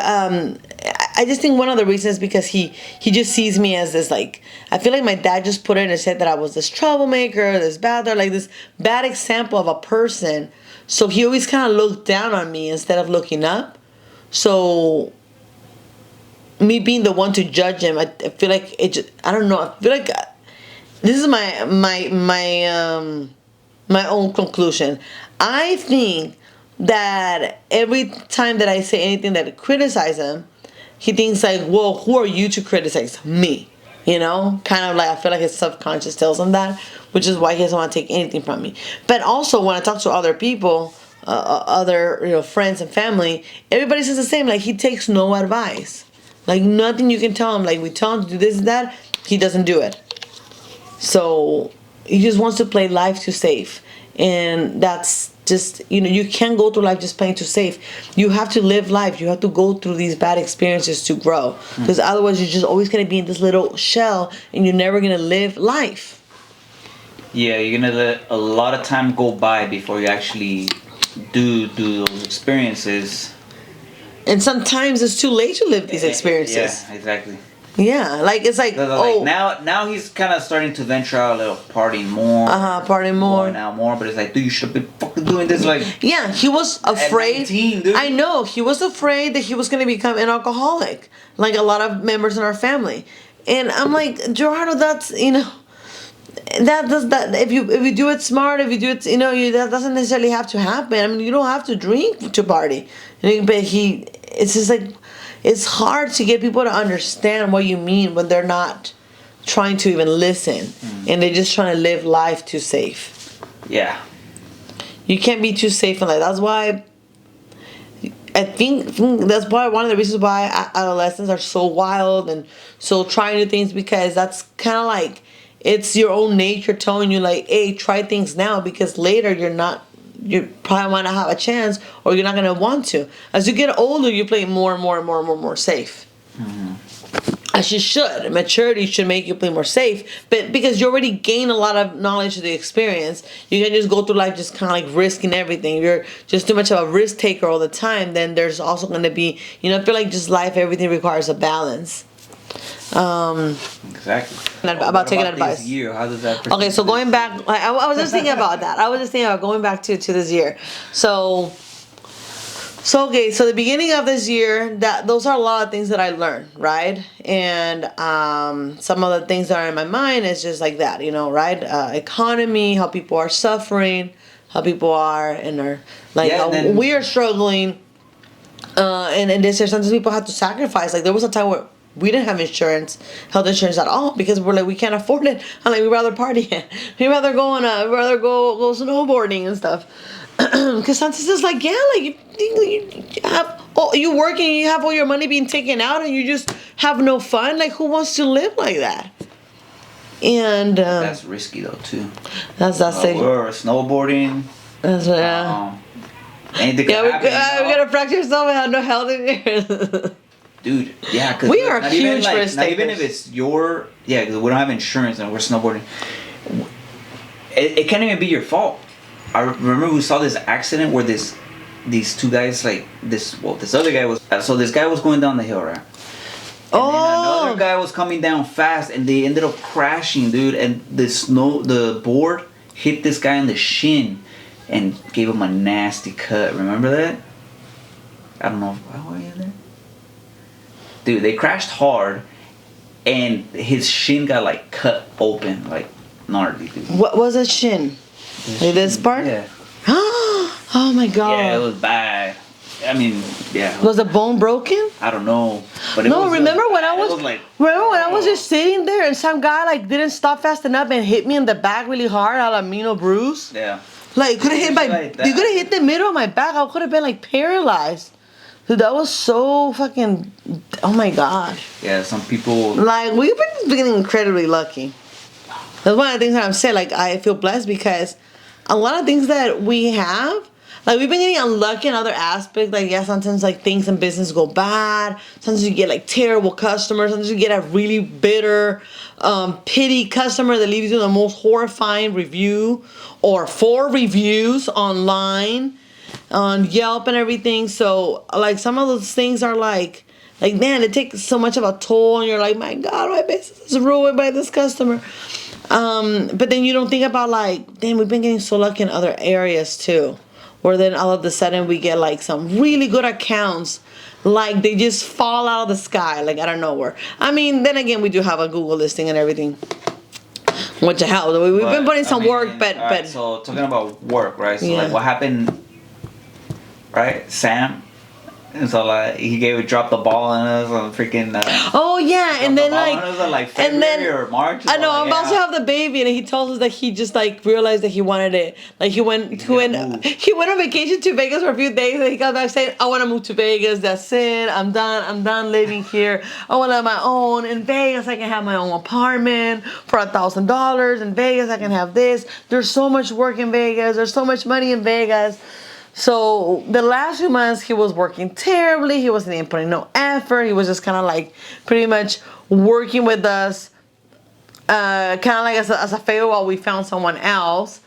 I just think one of the reasons is because he just sees me as this, like, I feel like my dad just put it in his head that I was this troublemaker, this like this bad example of a person. So he always kind of looked down on me instead of looking up. So me being the one to judge him, I feel like I don't know. I feel like this is my own conclusion. I think that every time that I say anything that criticizes him, he thinks like, well, who are you to criticize me? You know, kind of like, I feel like his subconscious tells him that, which is why he doesn't want to take anything from me. But also when I talk to other people, other friends and family, everybody says the same. Like, he takes no advice. Like, nothing you can tell him. Like, we tell him to do this and that, he doesn't do it. So he just wants to play life too safe, and that's just, you can't go through life just playing too safe. You have to live life. You have to go through these bad experiences to grow. Because otherwise you're just always going to be in this little shell and you're never going to live life. Yeah, you're going to let a lot of time go by before you actually do those experiences. And sometimes it's too late to live these experiences. Yeah, exactly. Yeah, like it's like, now he's kind of starting to venture out a little, partying more. Partying more. Going out more, but it's like, dude, you should have been fucking doing this like. Yeah, he was afraid. At 19, dude. I know, he was afraid that he was going to become an alcoholic, like a lot of members in our family. And I'm like, Gerardo, that's, that if you do it smart, if you do it, that doesn't necessarily have to happen. I mean, you don't have to drink to party. But it's just like, it's hard to get people to understand what you mean when they're not trying to even listen, and they're just trying to live life too safe. Yeah. You can't be too safe in life. That's why I think that's why one of the reasons why adolescents are so wild and so trying new things, because that's kind of like, it's your own nature telling you like, hey, try things now, because later you probably might not have a chance, or you're not going to want to. As you get older, you play more and more and more and more safe. As you should. Maturity should make you play more safe. But because you already gain a lot of knowledge of the experience, you can just go through life just kind of like risking everything. If you're just too much of a risk taker all the time, then there's also going to be, I feel like just life, everything requires a balance. Exactly. About taking advice. This year, how does that? Okay, so going back, I was just thinking about that. I was just thinking about going back to this year. So okay, so the beginning of this year, those are a lot of things that I learned, right? And some of the things that are in my mind is just like that, right? Economy, how people are suffering, how people are and are like we are struggling. And this year, sometimes people have to sacrifice. Like there was a time where we didn't have health insurance at all, because we're like, we can't afford it. I'm like, we'd rather party. We'd rather go go snowboarding and stuff. Because sometimes it's like, you work and you have all your money being taken out and you just have no fun. Like, who wants to live like that? And that's risky though too. That's it. We're snowboarding. That's anything could happen. We gotta practice yourself and have no health insurance. Dude, yeah, because we are huge risk takers. Not even if it's because we don't have insurance and we're snowboarding. It can't even be your fault. I remember we saw this accident where these two guys, like this other guy was, so this guy was going down the hill, right? And then another guy was coming down fast, and they ended up crashing, dude. And the board hit this guy on the shin and gave him a nasty cut. Remember that? I don't know. Why were you there? Dude, they crashed hard, and his shin got like cut open, like gnarly, dude. What was a shin? Like this part? Yeah. Oh my god. Yeah, it was bad. I mean, yeah. Was the bone broken? I don't know, but remember when I was just sitting there and some guy like didn't stop fast enough and hit me in the back really hard, a la bruise? Yeah. Like could have hit you could have hit the middle of my back. I could have been like paralyzed. Dude, that was so fucking, oh my gosh. Yeah, some people. Like, we've been getting incredibly lucky. That's one of the things that I'm saying. Like, I feel blessed because a lot of things that we have, like, we've been getting unlucky in other aspects. Like, yeah, sometimes, like, things in business go bad. Sometimes you get, like, terrible customers. Sometimes you get a really bitter, pity customer that leaves you the most horrifying review or 4 reviews online on Yelp and everything. So like some of those things are like man, it takes so much of a toll, and you're like, my god, my business is ruined by this customer. But then you don't think about like, damn, we've been getting so lucky in other areas too, where then all of a sudden we get like some really good accounts, like they just fall out of the sky, like out of nowhere. I mean, then again, we do have a Google listing and everything, which helps. We've been putting some work, but right, so talking about work, right? So like what happened? Right, Sam And so like he dropped the ball on us on freaking. Oh yeah, and then like February or March. I know I'm about to have the baby, and he tells us that he just like realized that he wanted it. Like he went on vacation to Vegas for a few days, and he got back saying, "I want to move to Vegas. That's it. I'm done. I'm done living here. I want to have my own in Vegas. I can have my own apartment for $1,000 in Vegas. I can have this. There's so much work in Vegas. There's so much money in Vegas." So the last few months he was working terribly. He wasn't even putting no effort. He was just kind of like pretty much working with us, kind of like as a favor while we found someone else.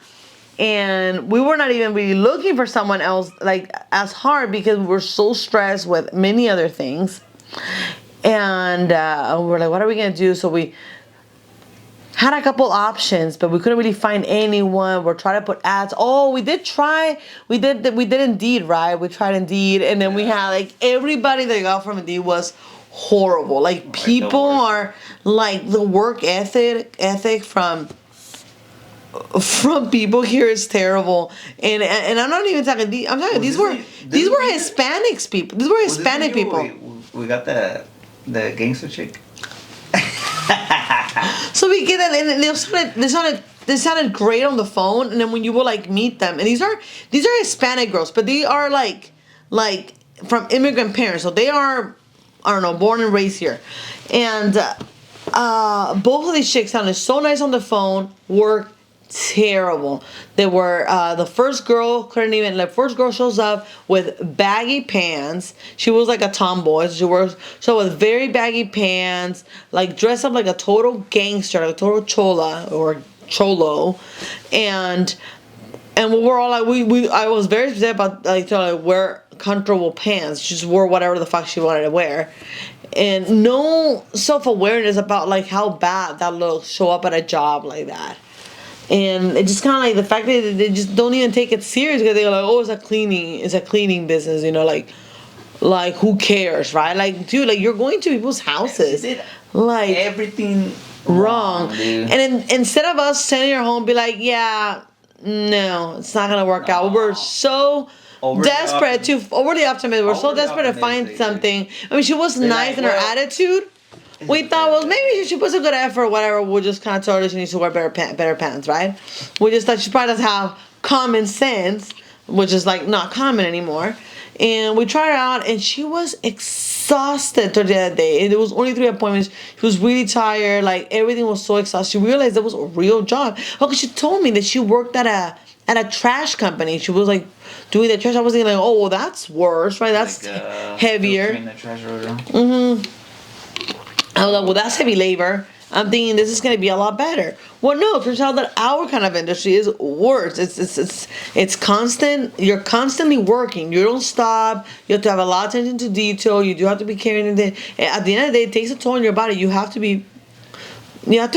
And we were not even really looking for someone else like as hard because we were so stressed with many other things. And we're like, what are we gonna do? So we had a couple options, but we couldn't really find anyone. We're trying to put ads. Oh, we did Indeed, right? We tried Indeed, and then we had like everybody that got from Indeed was horrible. Like people are like the work ethic from people here is terrible. And I'm not even talking. I'm talking. These were Hispanics people. These were Hispanic people. We got the gangster chick. So we get that, and they sounded great on the phone, and then when you will like meet them, and these are Hispanic girls, but they are like from immigrant parents, so they are, I don't know, born and raised here, and both of these chicks sounded so nice on the phone, were terrible. They were the first girl first girl shows up with baggy pants. She was like a tomboy. She with very baggy pants, like dressed up like a total gangster, like a total chola or cholo, and we were all like I was very specific about like to wear comfortable pants. She just wore whatever the fuck she wanted to wear. And no self-awareness about like how bad that looks show up at a job like that. And it just kind of like the fact that they just don't even take it serious because they're like, oh, it's a cleaning business, you know, like who cares, right? Like, dude, like you're going to people's houses, like everything wrong. Dude. And then instead of us sending her home, be like, yeah, no, it's not gonna work out. We're so desperate to overly optimistic. We're so desperate to find something. I mean, she was nice in her attitude. We thought, well, maybe she puts a good effort, whatever. We'll just kind of tell her she needs to wear better pants, right? We just thought she probably doesn't have common sense, which is like not common anymore. And we tried her out, and she was exhausted the other day. And it was only 3 appointments. She was really tired. Like everything was so exhausted. She realized it was a real job. Okay, she told me that she worked at a trash company. She was like doing the trash. I was thinking like, oh, well, that's worse, right? That's like, heavier. I was like, well, that's heavy labor. I'm thinking this is going to be a lot better. Well, no, it turns out that our kind of industry is worse. It's constant. You're constantly working. You don't stop. You have to have a lot of attention to detail. You do have to be carrying it. At the end of the day, it takes a toll on your body. You have to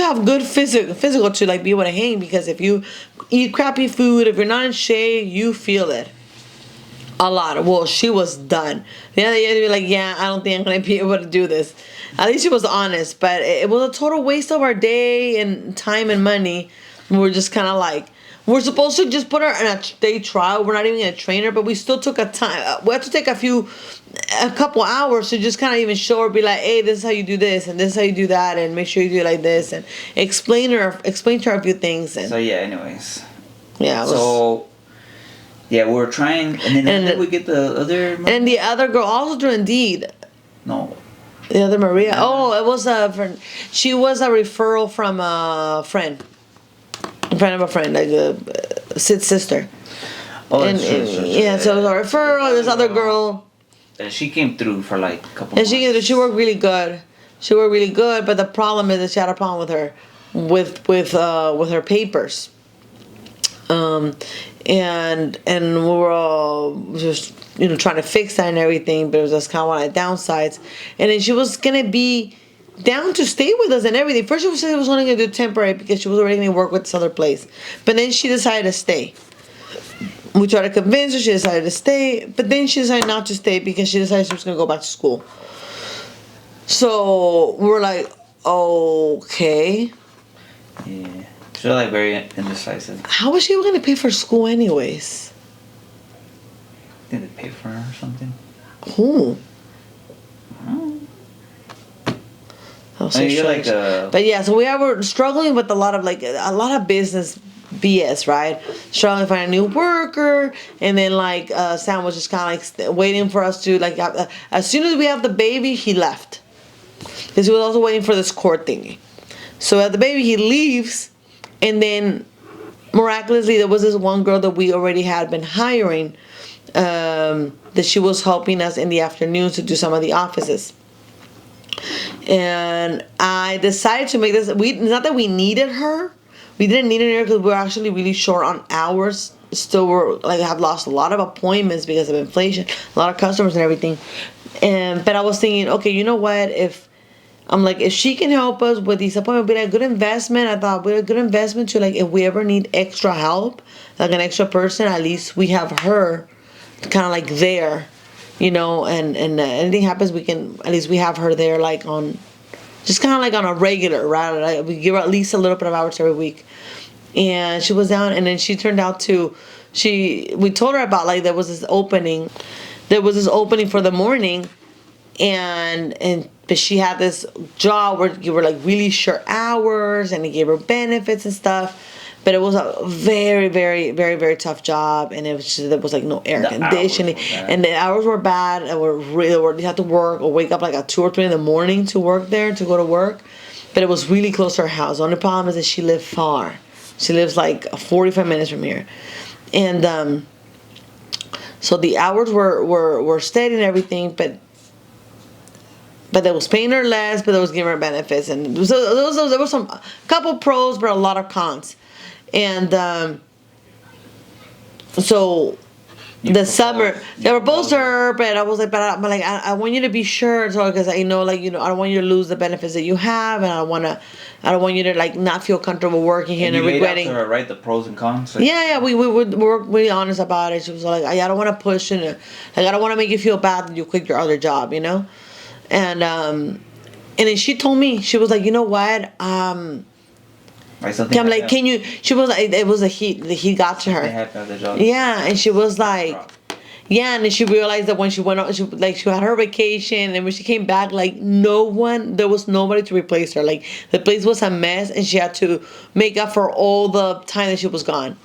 have good physical to like be able to hang, because if you eat crappy food, if you're not in shape, you feel it a lot. Well, she was done. The other day, be like, yeah, I don't think I'm going to be able to do this. At least she was honest, but it was a total waste of our day and time and money. We're just kind of like, we're supposed to just put her in a day trial. We're not even going to train her, but we still took a time. We had to take a couple hours to just kind of even show her, be like, hey, this is how you do this, and this is how you do that, and make sure you do it like this, and explain to her a few things. And so yeah, anyways. Yeah. Yeah, we were trying, and then we get the other. And the other girl also through Indeed. No. The other Maria. Oh, it was a friend. She was a referral from a friend. A friend of a friend, like Sid's sister. Oh, and yeah, so it was a referral. This other girl. And she came through for like a couple. And she worked really good. She worked really good, but the problem is that she had a problem with her papers. And we were all just trying to fix that and everything, but it was just kind of one of the downsides. And then she was gonna be down to stay with us and everything. First she said she was only gonna do temporary because she was already gonna work with this other place, but then she decided to stay. We tried to convince her. She decided to stay, but then she decided not to stay because she decided she was gonna go back to school. So we're like, okay. Yeah. She's like very indecisive. How was she going to pay for school anyways? I think they pay for her or something. Who? That was so strange. But yeah, so we're struggling with a lot of business BS, right? Struggling to find a new worker, and then Sam was just kind of waiting for us to as soon as we have the baby, he left because he was also waiting for this court thingy. So at the baby, he leaves, and then miraculously there was this one girl that we already had been hiring, that she was helping us in the afternoons to do some of the offices. And I decided to make this. It's not that we needed her. We didn't need her because we were actually really short on hours. Still, have lost a lot of appointments because of inflation, a lot of customers and everything. But I was thinking, okay, you know what? If she can help us with these appointments, it'd be a good investment. I thought it'd be a good investment to if we ever need extra help, an extra person, at least we have her, kind of there. And anything happens, at least we have her there, on a regular, right? We give her at least a little bit of hours every week. And she was down, and then she turned out we told her about, there was this opening for the morning, but she had this job where you were really short hours, and it gave her benefits and stuff. But it was a very, very, very, very tough job, and there was no air conditioning, and the hours were bad, and you had to work or wake up at 2 or 3 in the morning to work there, to go to work. But it was really close to her house. The only problem is that she lived far. She lives 45 minutes from here, and so the hours were steady and everything, but they was paying her less, but they was giving her benefits, and so there was some couple pros, but a lot of cons. And so the summer, they were both her, but I was I want you to be sure, so because I know I don't want you to lose the benefits that you have, and I don't want you to not feel comfortable working here and regretting. You laid out to her, right, the pros and cons. Yeah, we were really honest about it. She was I don't want to push, and I don't want to make you feel bad that you quit your other job, and then she told me, she was you know what, I'm can you? She was it was the heat got to her. Yeah, and she was yeah, and then she realized that when she went out, she had her vacation, and when she came back, there was nobody to replace her. The place was a mess, and she had to make up for all the time that she was gone.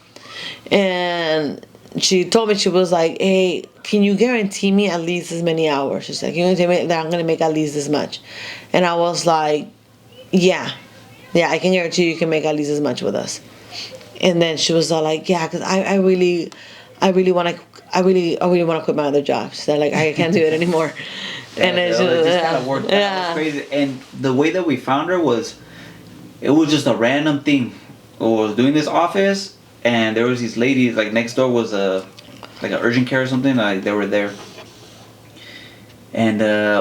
And she told me, she was hey, can you guarantee me at least as many hours? She's can you guarantee me that I'm gonna make at least this much? And I was yeah, I can guarantee you can make at least as much with us. And then she was yeah, because I really want to quit my other job. She said I can't do it anymore. Yeah, and then it just kind of worked out. It was crazy. And the way that we found her it was just a random thing. I was doing this office, and there was these ladies next door was an urgent care or something. They were there. And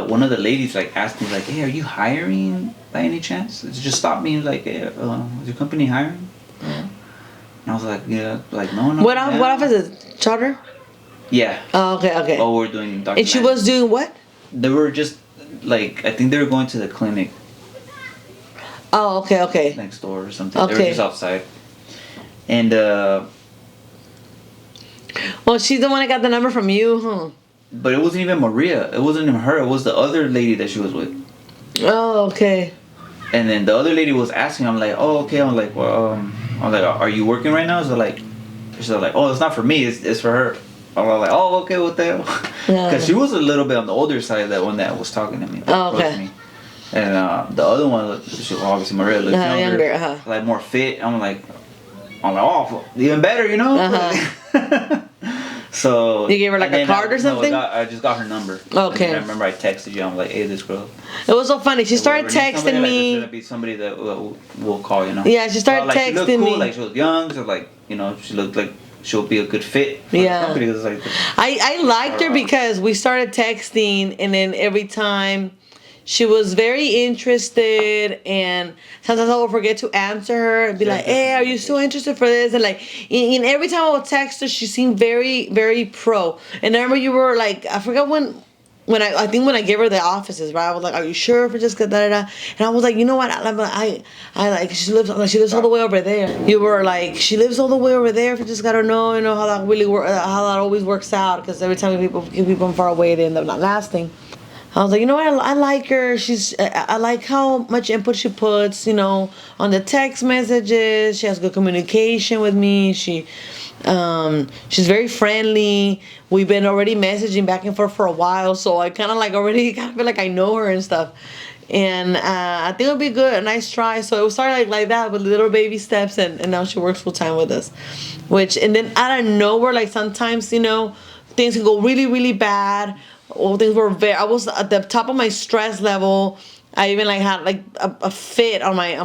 one of the ladies asked me hey, are you hiring by any chance? It just stopped me hey, is your company hiring? And I was yeah, no. What office is it? Charter? Yeah. Oh, okay. Oh, we're doing Dr. And she was doing what? They were just I think they were going to the clinic. Oh, okay. Next door or something. Okay. They were just outside. And well, she's the one that got the number from you, huh? But it wasn't even Maria. It wasn't even her. It was the other lady that she was with. Oh, okay. And then the other lady was asking. I'm oh, okay. I'm well, are you working right now? So she's oh, it's not for me. It's for her. I'm oh, okay. What the hell? Because she was a little bit on the older side of that one that was talking to me. Oh, okay. Me. And the other one, obviously Maria looked younger, more fit. I'm oh, even better, So you gave her a card or something? No, I just got her number. Okay. And I remember I texted you. I'm hey, this girl. It was so funny. She started texting me. There's gonna be somebody that will call. Yeah, she started texting she looked me. Cool, she was young, so she looked like she'll be a good fit. Yeah. I liked her because we started texting, and then every time she was very interested, and sometimes I would forget to answer her and be hey, are you still interested for this? And and every time I would text her, she seemed very, very pro. And I remember you were I forgot when when I think when I gave her the offices, right, I was like, "Are you sure for just da da da?" And I was like, "You know what? I like she lives all the way over there." You were like, "She lives all the way over there. If you just gotta know, how that really how that always works out, because every time people give people far away, they end up not lasting." I was like, you know what? I like her. I like how much input she puts, on the text messages. She has good communication with me. She's very friendly. We've been already messaging back and forth for a while, so I kind of like already kind of feel like I know her and stuff. And I think it'll be good, a nice try. So it started like that with little baby steps, and now she works full time with us. And then out of nowhere, like sometimes, things can go really, really bad. All things were I was at the top of my stress level. I even like had like a fit on my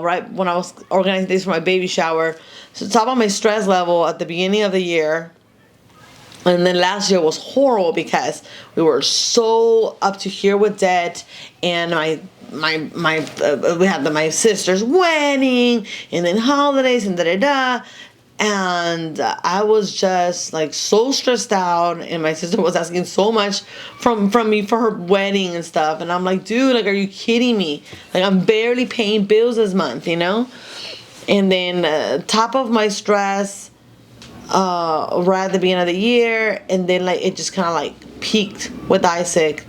right when I was organizing things for my baby shower. So top of my stress level at the beginning of the year. And then last year was horrible because we were so up to here with debt, and we had my sister's wedding, and then holidays and da da da. And I was just like so stressed out, and my sister was asking so much from me for her wedding and stuff, and I'm like, dude, like, are you kidding me? Like, I'm barely paying bills this month, And then top of my stress, right at the beginning of the year, and then like it just kind of like peaked with Isaac,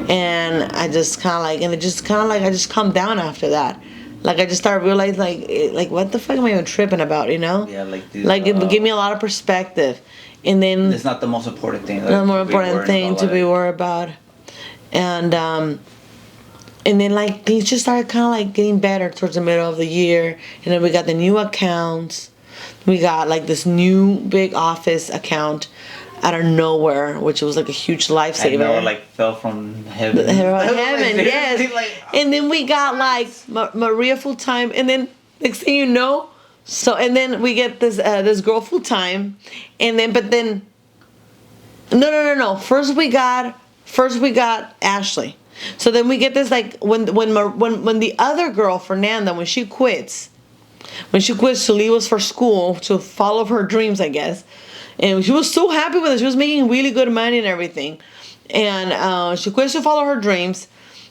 and I just kind of like, I just calmed down after that. Like, I just started realizing, like what the fuck am I even tripping about, Yeah, like, dude, it gave me a lot of perspective. And then... It's not the most important thing. The more important thing to be worried about. And then, like, things just started kind of, like, getting better towards the middle of the year. And then we got the new accounts. We got, like, this new big office account out of nowhere, which was like a huge lifesaver. I know, like, fell from heaven. Heaven, yes. Like, and then we got like Maria full time, and then next thing you know, and then we get this girl full time, and then no. First we got Ashley. So then we get this, like, when the other girl, Fernanda, when she quits to leave us for school to follow her dreams, I guess. And she was so happy with it. She was making really good money and everything. And she quits to follow her dreams.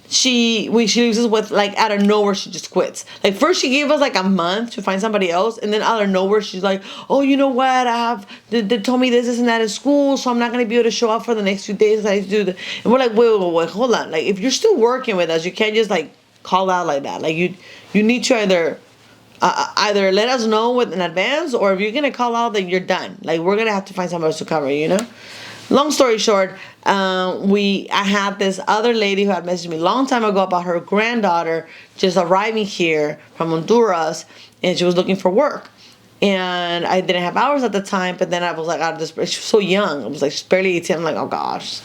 She leaves us with, like, out of nowhere, she just quits. Like, first she gave us, like, a month to find somebody else. And then out of nowhere, she's like, oh, you know what? They told me this and that in school, so I'm not going to be able to show up for the next few days. I do the. And we're like, wait, hold on. Like, if you're still working with us, you can't just, like, call out like that. Like, you need to either let us know in advance, or if you're gonna call out, then you're done. Like, we're gonna have to find somebody else to cover, Long story short, I had this other lady who had messaged me a long time ago about her granddaughter just arriving here from Honduras, and she was looking for work. And I didn't have hours at the time, but then I was like, she was so young. I was like, she's barely 18. I'm like, oh gosh,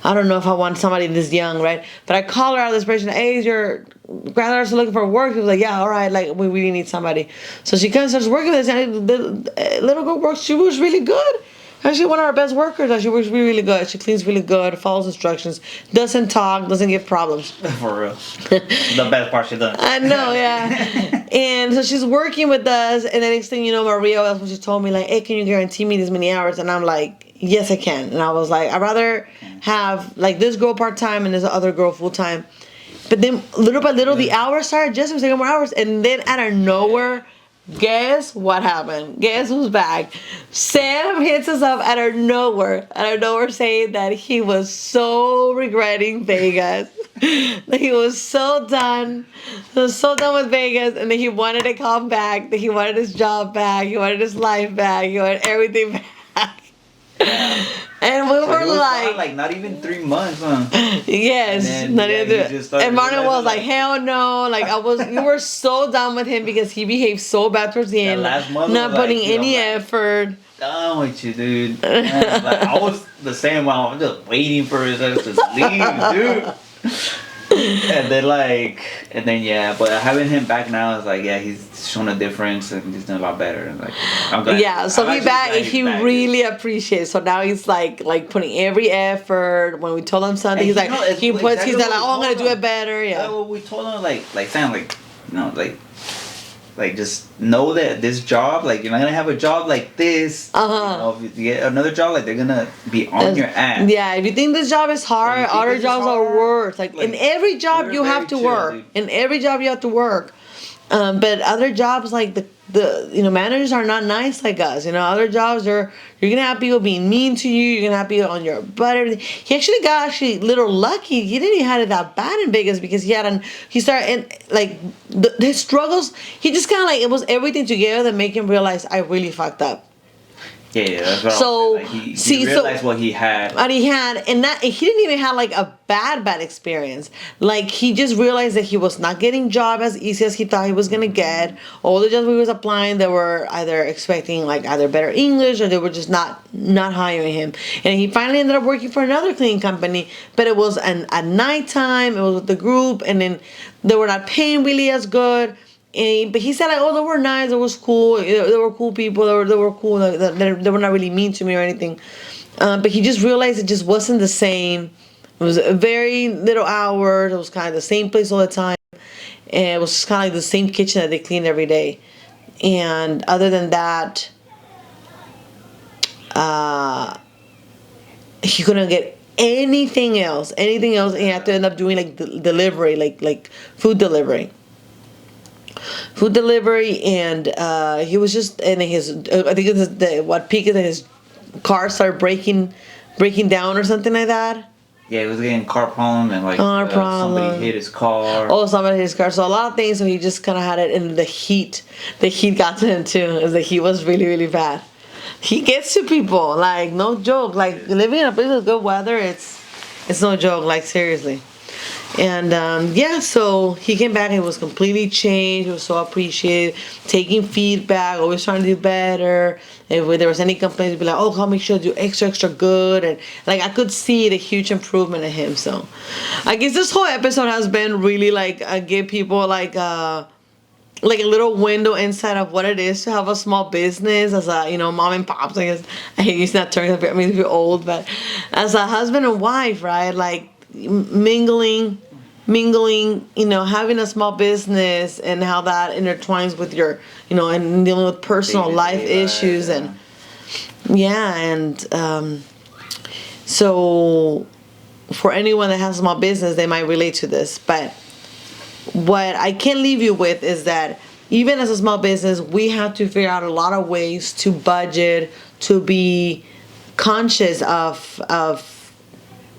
I don't know if I want somebody this young, right? But I called her out of desperation. Hey, is your granddaughter's looking for work? She was like, yeah, all right, like, we really need somebody. So she comes and starts working with us, and the little girl works. She was really good. Actually, one of our best workers. She works really, really good. She cleans really good, follows instructions, doesn't talk, doesn't give problems. For real. The best part she does. I know, yeah. And so she's working with us, and the next thing you know, Maria, that's when she told me, like, hey, can you guarantee me this many hours? And I'm like, yes, I can. And I was like, I'd rather have, like, this girl part-time and this other girl full-time. But then, little by little, the hours started adjusting, taking more hours, and then out of nowhere, guess what happened? Guess who's back? Sam hits us up out of nowhere saying that he was so regretting Vegas. That he was so done. He was so done with Vegas, and that he wanted to come back, that he wanted his job back, he wanted his life back, he wanted everything back. And we were like not even 3 months, huh? Yes, not even. And Martin was like, hell no. Like, you were so done with him because he behaved so bad towards the end. Last month not putting any effort. Done with you, dude. Man, like, I was the same way. I'm just waiting for his ass to leave, dude. And then yeah, but having him back now is like, yeah, he's shown a difference and he's doing a lot better. And like, I'm glad. Yeah, so he's back. He really appreciates. So now he's like putting every effort. When we told him something, he's like, he's like, oh, I'm gonna do it better. Yeah. Well, we told him like Sam, like, like just know that this job, like you're not gonna have a job like this. You know, if you get another job, like they're gonna be on your ass. Yeah, if you think this job is hard, other jobs are worse. Like in every job you have to work. Dude. In every job you have to work. But other jobs, like the managers are not nice like us. Other jobs you're gonna have people being mean to you. You're gonna have people on your butt. Everything. He actually got a little lucky. He didn't even have it that bad in Vegas because he started like his struggles. He just kind of like it was everything together that made him realize I really fucked up. Yeah, that's what so like he realized what he had. And he didn't even have like a bad experience. Like he just realized that he was not getting job as easy as he thought he was gonna get. All the jobs he was applying, they were either expecting like either better English or they were just not hiring him. And he finally ended up working for another cleaning company, but it was at nighttime. It was with the group, and then they were not paying really as good. But he said like, oh, they were nice, it was cool, they were cool people, they were cool, they were not really mean to me or anything. But he just realized it just wasn't the same. It was very little hours. It was kind of the same place all the time, and it was just kind of like the same kitchen that they cleaned every day. And other than that, he couldn't get anything else. And he had to end up doing like delivery, like food delivery. And he was just in his. I think it was what peak is that his car started breaking down or something like that. Yeah, he was getting car problem and like somebody hit his car. Oh, somebody hit his car. So a lot of things. So he just kind of had it in the heat. The heat got to him too. The heat was really, really bad. He gets to people, like no joke. Like living in a place with good weather, it's no joke. Like seriously. And so he came back and he was completely changed. He was so appreciated, taking feedback, always trying to do better. If there was any complaints, he'd be like, oh, I'll make sure to do extra good. And like I could see the huge improvement in him. So I guess this whole episode has been really like give people like a little window inside of what it is to have a small business as a mom and pops. I guess I hate using that term. I mean, if you're old, but as a husband and wife, right? Like mingling, having a small business and how that intertwines with your, and dealing with personal life issues so for anyone that has a small business, they might relate to this. But what I can leave you with is that even as a small business, we have to figure out a lot of ways to budget, to be conscious of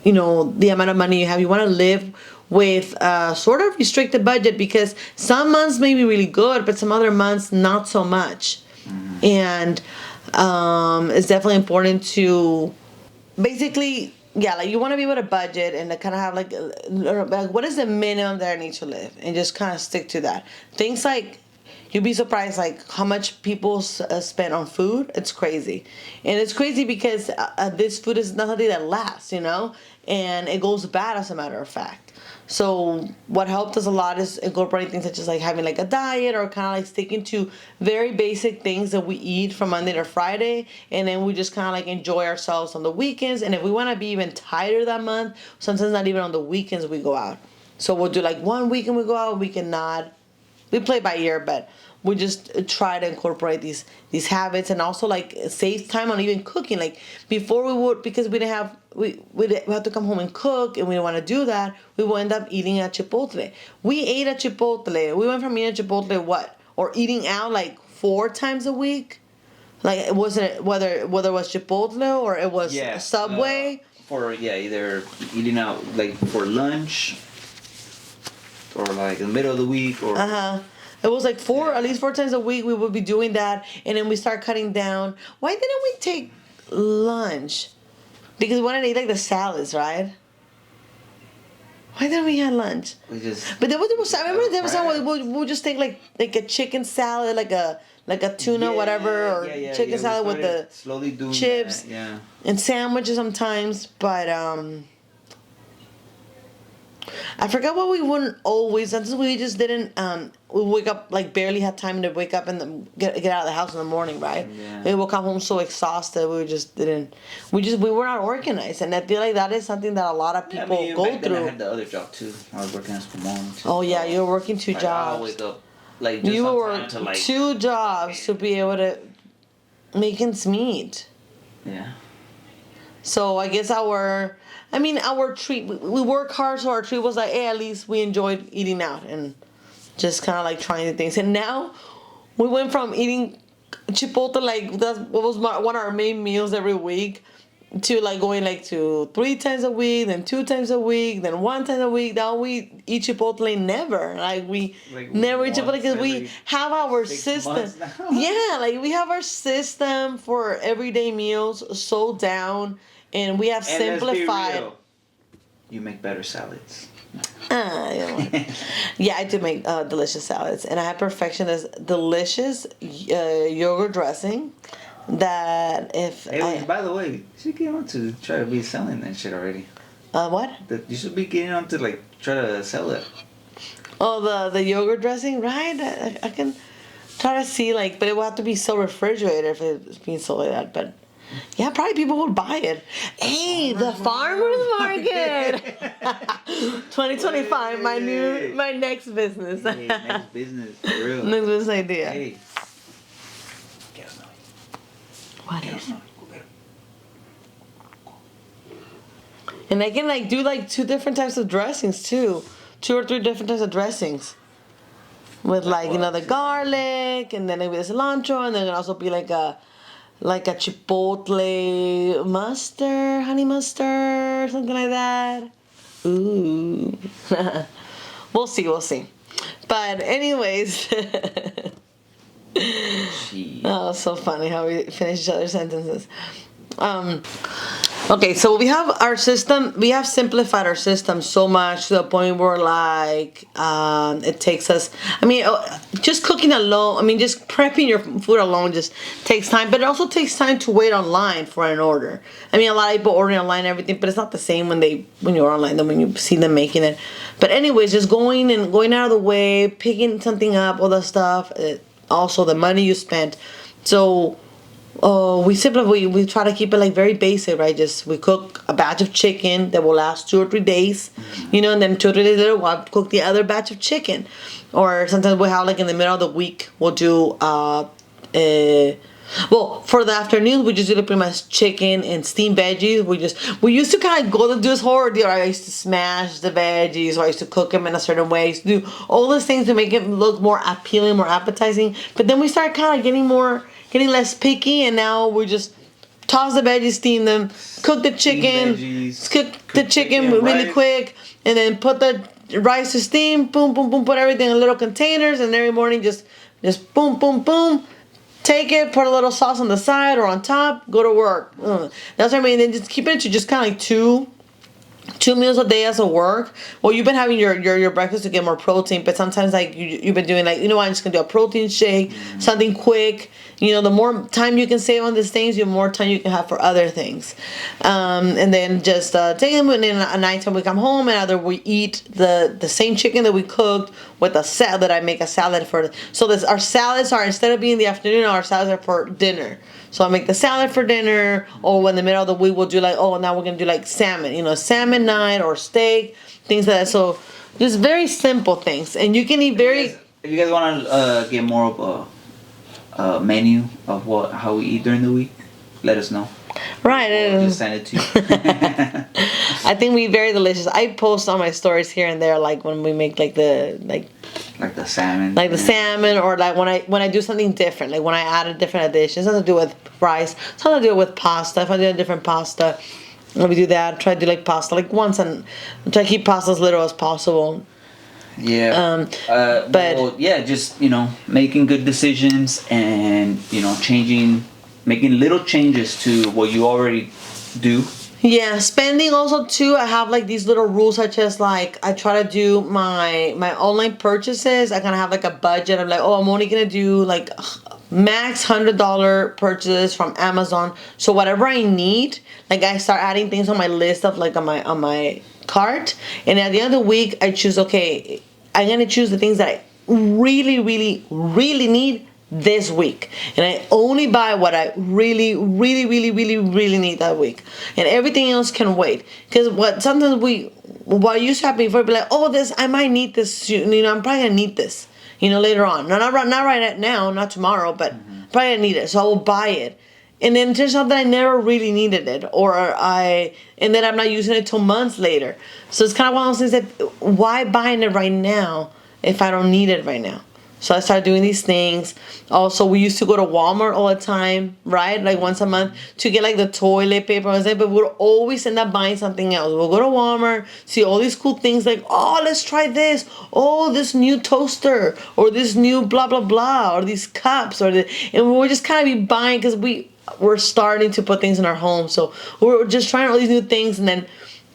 the amount of money you have. You want to live with a sort of restricted budget because some months may be really good, but some other months not so much. And it's definitely important to basically, like you want to be able to budget and to kind of have like what is the minimum that I need to live, and just kind of stick to that. Things like, you'd be surprised like how much people spend on food. It's crazy. And it's crazy because this food is not something that lasts, and it goes bad as a matter of fact. So what helped us a lot is incorporating things such as like having like a diet, or kind of like sticking to very basic things that we eat from Monday to Friday, and then we just kind of like enjoy ourselves on the weekends. And if we want to be even tighter that month, sometimes not even on the weekends we go out. So we'll do like one weekend we go out, we cannot. We play by ear, but we just try to incorporate these habits, and also like save time on even cooking. Like before we would, because we have to come home and cook, and we didn't want to do that, we would end up eating at Chipotle. We ate at Chipotle. We went from eating at Chipotle or eating out like 4 times a week. Like it wasn't whether it was Chipotle or it was Subway. Either eating out like for lunch or like in the middle of the week or. It was like at least 4 times a week we would be doing that, and then we start cutting down. Why didn't we take lunch? Because we wanted to eat like the salads, right? Why didn't we have lunch? But there was I remember there was time we would just take like a chicken salad, like a tuna whatever, or chicken salad with the slowly doing chips, and sandwiches sometimes. But I forgot what we wouldn't always. Sometimes we just didn't. We wake up like barely had time to wake up and get out of the house in the morning, right? Yeah. We would come home so exhausted. We just didn't. We were not organized, and I feel like that is something that a lot of people go back through. Then I had the other job too. I was working as a mom too. Oh yeah, you're working 2 jobs. I wake up like just You on work time to like 2 jobs to be able to make ends meet. yeah. So I guess our treat, we work hard, so our treat was like, hey, at least we enjoyed eating out and just kind of like trying the things. And now we went from eating Chipotle, like that's what was one of our main meals every week, to like going like to 3 times a week, then 2 times a week, then 1 time a week. Now we eat Chipotle never. Like we Like never eat Chipotle once because we every have our 6 system. months now. Yeah, like we have our system for everyday meals so down, and we have And let's be simplified. real, you make better salads. Yeah, I do make delicious salads, and I have perfectionist delicious yogurt dressing. That if Hey, by the way, you should get on to try to be selling that shit already. What? You should be getting on to like try to sell it. Oh, the yogurt dressing, right? I can try to see, like, but it will have to be so refrigerated if it's being sold like that. But yeah, probably people would buy it. Hey, the farmers market, 2025, my next business. Hey, next business, for real. Next business idea. Hey. What is it? And I can like do like 2 different types of dressings too. 2 or 3 different types of dressings. With like, the garlic, and then maybe the cilantro, and then it'll also be like a chipotle mustard, honey mustard, something like that. Ooh. We'll see. But anyways. Oh, so funny how we finish each other's sentences. Okay, so we have our system. We have simplified our system so much to the point where like it takes us. Just cooking alone. Just prepping your food alone just takes time. But it also takes time to wait online for an order. A lot of people ordering online and everything, but it's not the same when you're online than when you see them making it. But anyways, just going out of the way, picking something up, all that stuff. Also the money you spent. So we try to keep it like very basic, right? Just we cook a batch of chicken that will last 2 or 3 days, and then 2 or 3 days later we'll cook the other batch of chicken. Or sometimes we have like in the middle of the week we'll do for the afternoon, we just do pretty much chicken and steamed veggies. We used to kind of go to do this horror deal. I used to smash the veggies, or I used to cook them in a certain way. I used to do all those things to make it look more appealing, more appetizing. But then we started kind of getting less picky, and now we just toss the veggies, steam them, cook the chicken, cook the chicken really quick, and then put the rice to steam. Boom, boom, boom. Put everything in little containers, and every morning just boom, boom, boom. Take it, put a little sauce on the side or on top, go to work. That's what I mean. Then just keep it to just kind of like two meals a day as a work. Well, you've been having your breakfast to get more protein, but sometimes like you've been doing like, I'm just gonna do a protein shake, something quick. The more time you can save on these things, the more time you can have for other things. And then just take them, and then at nighttime we come home, and either we eat the same chicken that we cooked with a salad. I make a salad for. So our salads are, instead of being in the afternoon, our salads are for dinner. So I make the salad for dinner, or in the middle of the week we'll do like, now we're gonna do like salmon, salmon night or steak, things like that. So just very simple things, and you can eat very. If you guys want to get more of a menu of how we eat during the week, let us know. Right. We'll just send it to you. I think we very delicious. I post on my stories here and there, like when we make like the salmon. Like the salmon, or like when I do something different, like when I add a different addition. Something to do with rice, something to do with pasta. If I do a different pasta, we do that. Try to do like pasta like once, and try to keep pasta as little as possible. Yeah. Just making good decisions, and making little changes to what you already do. Yeah, spending also too. I have like these little rules, such as like I try to do my online purchases. I kind of have like a budget. I'm like, I'm only gonna do like max $100 purchases from Amazon. So whatever I need, like I start adding things on my list of like on my cart. And at the end of the week, I choose. Okay, I'm gonna choose the things that I really, really, really need this week, and I only buy what I really, really, really, really, really need that week, and everything else can wait. Because what used to happen before, be like, this, I might need this, I'm probably gonna need this, later on. Not right now, not tomorrow, but probably I need it, so I will buy it. And then it turns out that I never really needed it, and then I'm not using it till months later. So it's kind of one of those things that, why buying it right now if I don't need it right now? So I started doing these things. Also, we used to go to Walmart all the time, right? Like once a month to get like the toilet paper and stuff, but we'll always end up buying something else. We'll go to Walmart, see all these cool things like, oh, let's try this. Oh, this new toaster, or this new blah, blah, blah, or these cups, and we'll just kind of be buying because we're starting to put things in our home. So we're just trying all these new things. And then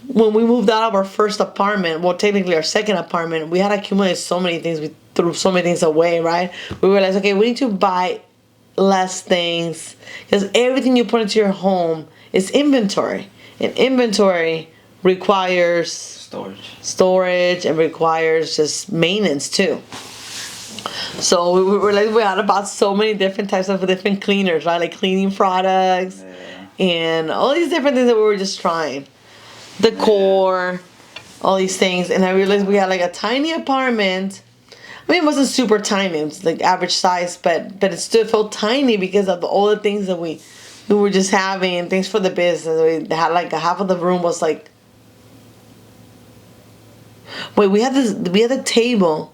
when we moved out of our first apartment, well, technically our second apartment, we had accumulated so many things. We threw so many things away, right? We realized, okay, we need to buy less things because everything you put into your home is inventory. And inventory requires storage and requires just maintenance too. So we were like, we had about so many different types of different cleaners, right? Like cleaning products and all these different things that we were just trying. Decor, all these things. And I realized we had like a tiny apartment. I mean, it wasn't super tiny. It was like average size, but it still felt tiny because of all the things that we were just having, things for the business. We had like half of the room was like, wait, we had the table,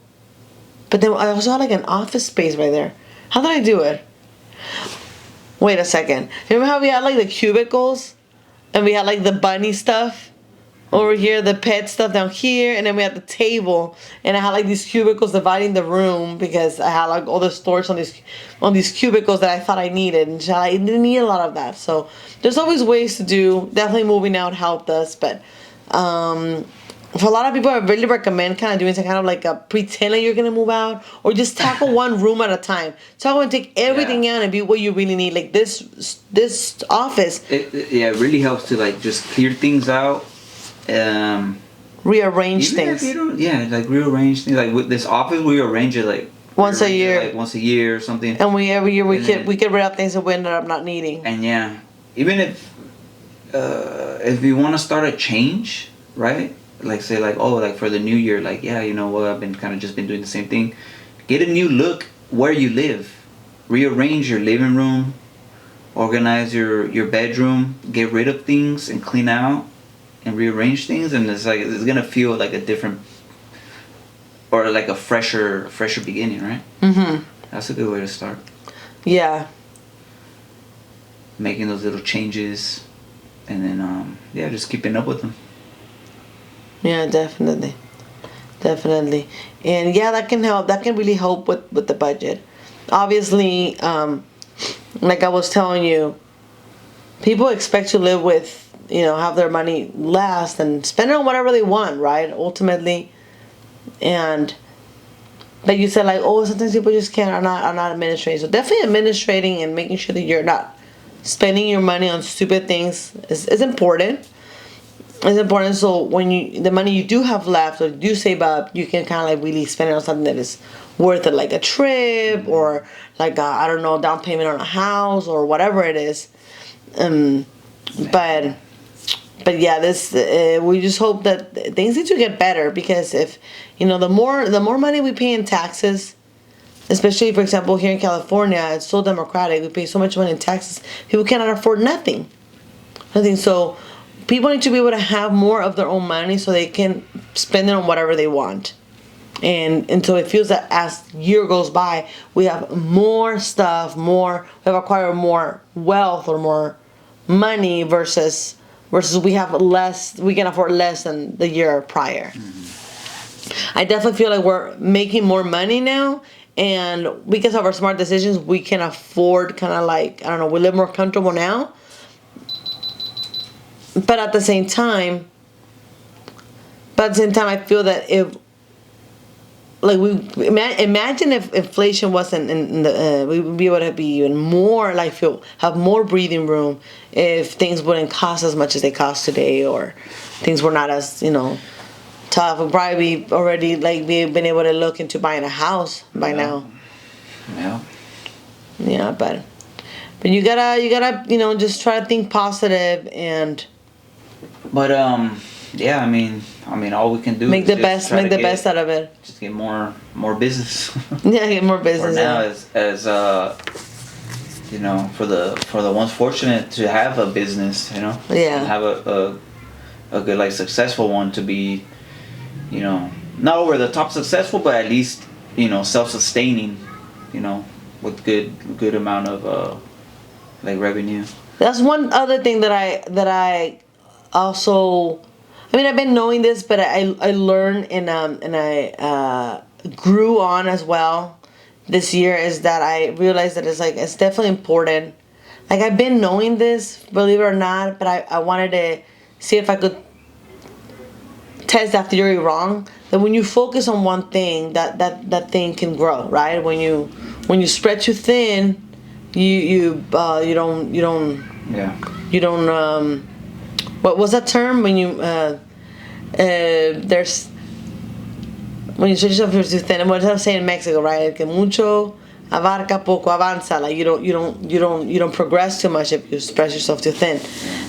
but then I also had like an office space right there. How did I do it? Wait a second. Remember how we had like the cubicles? And we had like the bunny stuff over here, the pet stuff down here, and then we had the table, and I had like these cubicles dividing the room because I had like all the storage on these cubicles that I thought I needed, and I didn't need a lot of that. So there's always ways to do. Definitely moving out helped us, but for a lot of people, I really recommend kind of doing some kind of like a pretend like you're gonna move out, or just tackle one room at a time. Tackle and take everything out and be what you really need. Like this office. It really helps to like just clear things out. Rearrange things. Like rearrange things. Like with this office, we arrange it like once a year. Like once a year or something. And every year we get rid of things that we ended up not needing. And even if you want to start a change, right? Like say like, oh, like for the new year, like, yeah, you know what, I've been kind of just been doing the same thing. Get a new look where you live. Rearrange your living room. Organize your bedroom. Get rid of things and clean out and rearrange things, and it's gonna feel like a different, or like a fresher beginning, right? Mm-hmm. That's a good way to start. Yeah. Making those little changes, and then just keeping up with them. Yeah, definitely, and that can help. That can really help with the budget. Obviously, like I was telling you, people expect to live with, have their money last and spend it on whatever they want, right? Ultimately, but you said like, oh, sometimes people just are not administrating. So definitely administrating and making sure that you're not spending your money on stupid things is important. It's important, so when the money you do have left or you do save up, you can kind of like really spend it on something that is worth it, like a trip or like a, down payment on a house or whatever it is. But yeah, we just hope that things need to get better, because if the more money we pay in taxes, especially for example here in California, it's so democratic. We pay so much money in taxes, people cannot afford nothing. So people need to be able to have more of their own money so they can spend it on whatever they want. And so it feels that as year goes by, we have more stuff, we have acquired more wealth or more money versus we have less, we can afford less than the year prior. Mm-hmm. I definitely feel like we're making more money now, and because of our smart decisions, we can afford kind of like, we live more comfortable now. But at the same time, I feel that if, like, imagine if inflation wasn't in the, we would be able to be even more, like, have more breathing room if things wouldn't cost as much as they cost today, or things were not as, tough. We'd probably be already, like, been able to look into buying a house by now. Yeah. Yeah, but you gotta, just try to think positive and. But, yeah, I mean, I mean, all we can do make is the just best, try make to the best out of it. Just get more business. Yeah, get more business. For now, Yeah. as you know, for the ones fortunate to have a business, you know, Yeah. and have a good, like, successful one, to be, you know, not over the top successful, but at least, you know, self-sustaining, you know, with good amount of like revenue. That's one other thing that I also, I mean, I've been knowing this, but I learned and I grew on as well this year, is that I realized that it's definitely important. Like, I've been knowing this, believe it or not, but I wanted to see if I could test that theory wrong. That when you focus on one thing, that thing can grow, right? When you spread too thin, you don't Yeah. you don't what was that term when you there's when you stretch yourself too thin, and what I'm saying in Mexico, right? Que mucho abarca poco avanza. Like, you don't progress too much if you spread yourself too thin.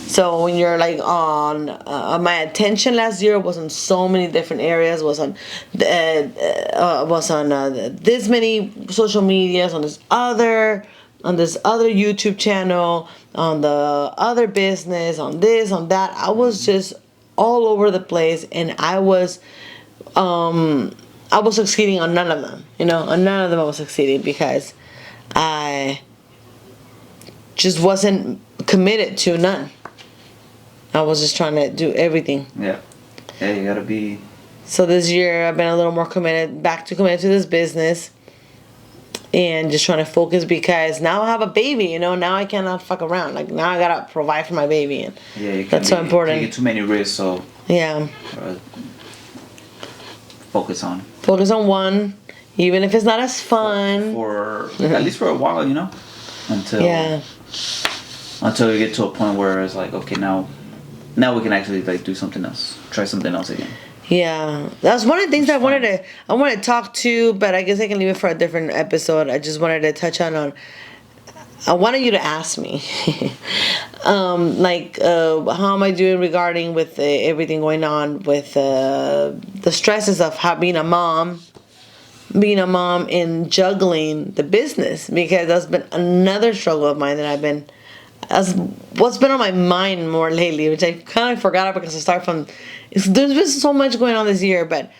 So when you're like on my attention last year was on so many different areas, was on this many social medias, on this other YouTube channel, on the other business, on this, on that. I was just all over the place, and I was succeeding on none of them. You know, on none of them I was succeeding because I just wasn't committed to none. I was just trying to do everything. Yeah. Yeah, you gotta be. So this year I've been a little more committed to this business, and just trying to focus, because now I have a baby. You know, now I cannot fuck around. Like, now I gotta provide for my baby, and Yeah, you that's so important. You get too many risks, so yeah. Focus on one, even if it's not as fun. for at least for a while, you know, until we get to a point where it's like, okay, now we can actually, like, do something else, try something else again. Yeah, that's one of the things I wanted to talk to, but I guess I can leave it for a different episode. I just wanted to touch on. I wanted you to ask me, how am I doing regarding with everything going on with the stresses of being a mom and juggling the business, because that's been another struggle of mine that that's what's been on my mind more lately, which I kind of forgot about, because there's been so much going on this year, but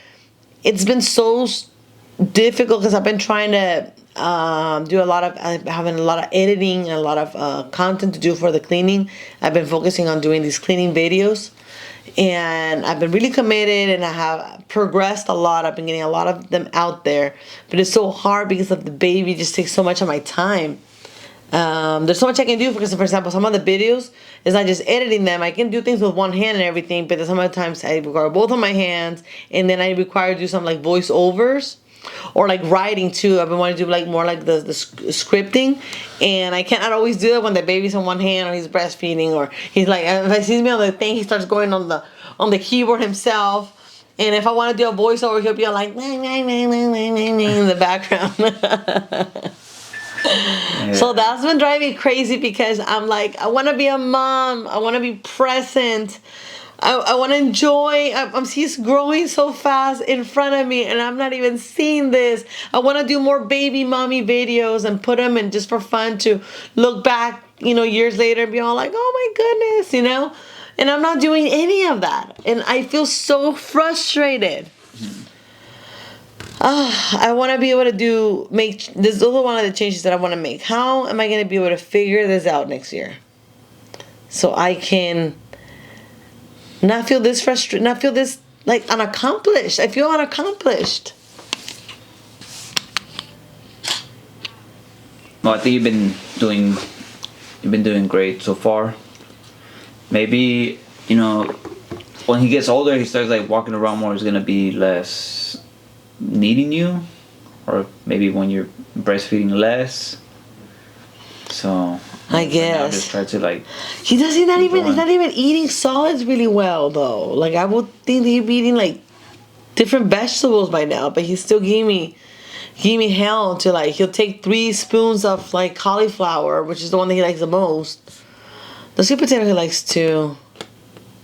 it's been so difficult because I've been trying to having a lot of editing and a lot of content to do for the cleaning. I've been focusing on doing these cleaning videos, and I've been really committed, and I have progressed a lot. I've been getting a lot of them out there, but it's so hard because of the baby. It just takes so much of my time. There's so much I can do, because, for example, some of the videos is not just editing them. I can do things with one hand and everything, but some of the times I require both of my hands, and then I require to do some like voiceovers or like writing too. I've been wanting to do like more like the scripting, and I cannot always do it when the baby's on one hand or he's breastfeeding, or he's like, if he sees me on the thing, he starts going on the keyboard himself. And if I want to do a voiceover, he'll be like in the background. Yeah. So that's been driving me crazy, because I'm like, I want to be a mom. I want to be present. I want to enjoy. He's growing so fast in front of me, and I'm not even seeing this. I want to do more baby mommy videos and put them in just for fun, to look back, years later and be all like, oh my goodness, And I'm not doing any of that. And I feel so frustrated. I want to be able to make this is one of the changes that I want to make. How am I going to be able to figure this out next year, so I can not feel this frustrated, not feel this like unaccomplished? I feel unaccomplished. Well, I think you've been doing great so far. Maybe, when he gets older, he starts like walking around more, he's gonna be less needing you, or maybe when you're breastfeeding less. So I guess just try to like. He's not even eating solids really well though. Like, I would think he'd be eating like different vegetables by now, but he's still giving me hell to like. He'll take 3 spoons of like cauliflower, which is the one that he likes the most. The sweet potato he likes too.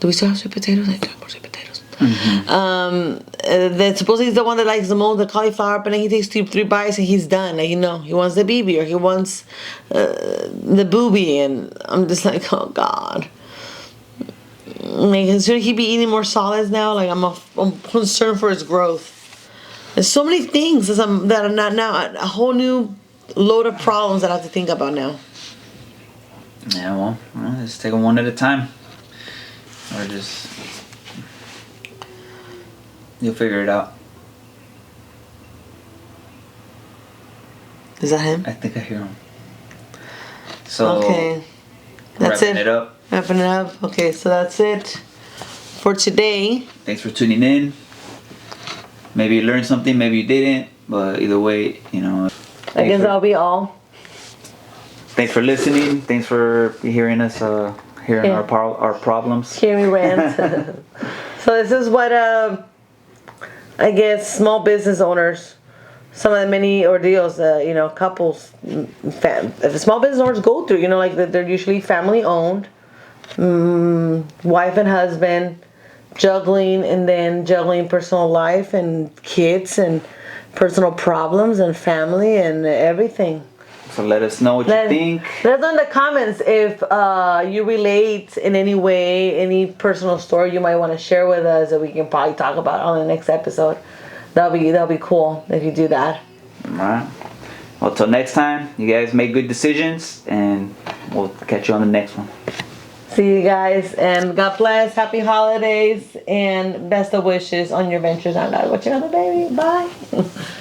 Do we still have sweet potatoes? I got more sweet potatoes. That supposedly he's the one that likes the most the cauliflower, but then he takes three bites and he's done. Like, he wants the BB or he wants the booby, and I'm just like, oh God. Like, should he be eating more solids now? Like, I'm concerned for his growth. There's so many things that are not now, a whole new load of problems that I have to think about now. Yeah, well, let's take them one at a time. Or just... You'll figure it out. Is that him? I think I hear him. So, okay. That's wrapping it up. Wrapping it up. Okay, so that's it for today. Thanks for tuning in. Maybe you learned something, maybe you didn't. But either way, I guess that'll be all. Thanks for listening. Thanks for hearing us, hearing our problems. Hear me rant. So this is what I guess small business owners, some of the many ordeals, couples, small business owners go through. Like they're usually family owned, wife and husband, juggling personal life and kids and personal problems and family and everything. So let us know what you think. Let us know in the comments if you relate in any way, any personal story you might want to share with us that we can probably talk about on the next episode. That'll be cool if you do that. Alright. Well, till next time, you guys make good decisions, and we'll catch you on the next one. See you guys, and God bless, happy holidays, and best of wishes on your ventures. I'm not watching on the baby. Bye.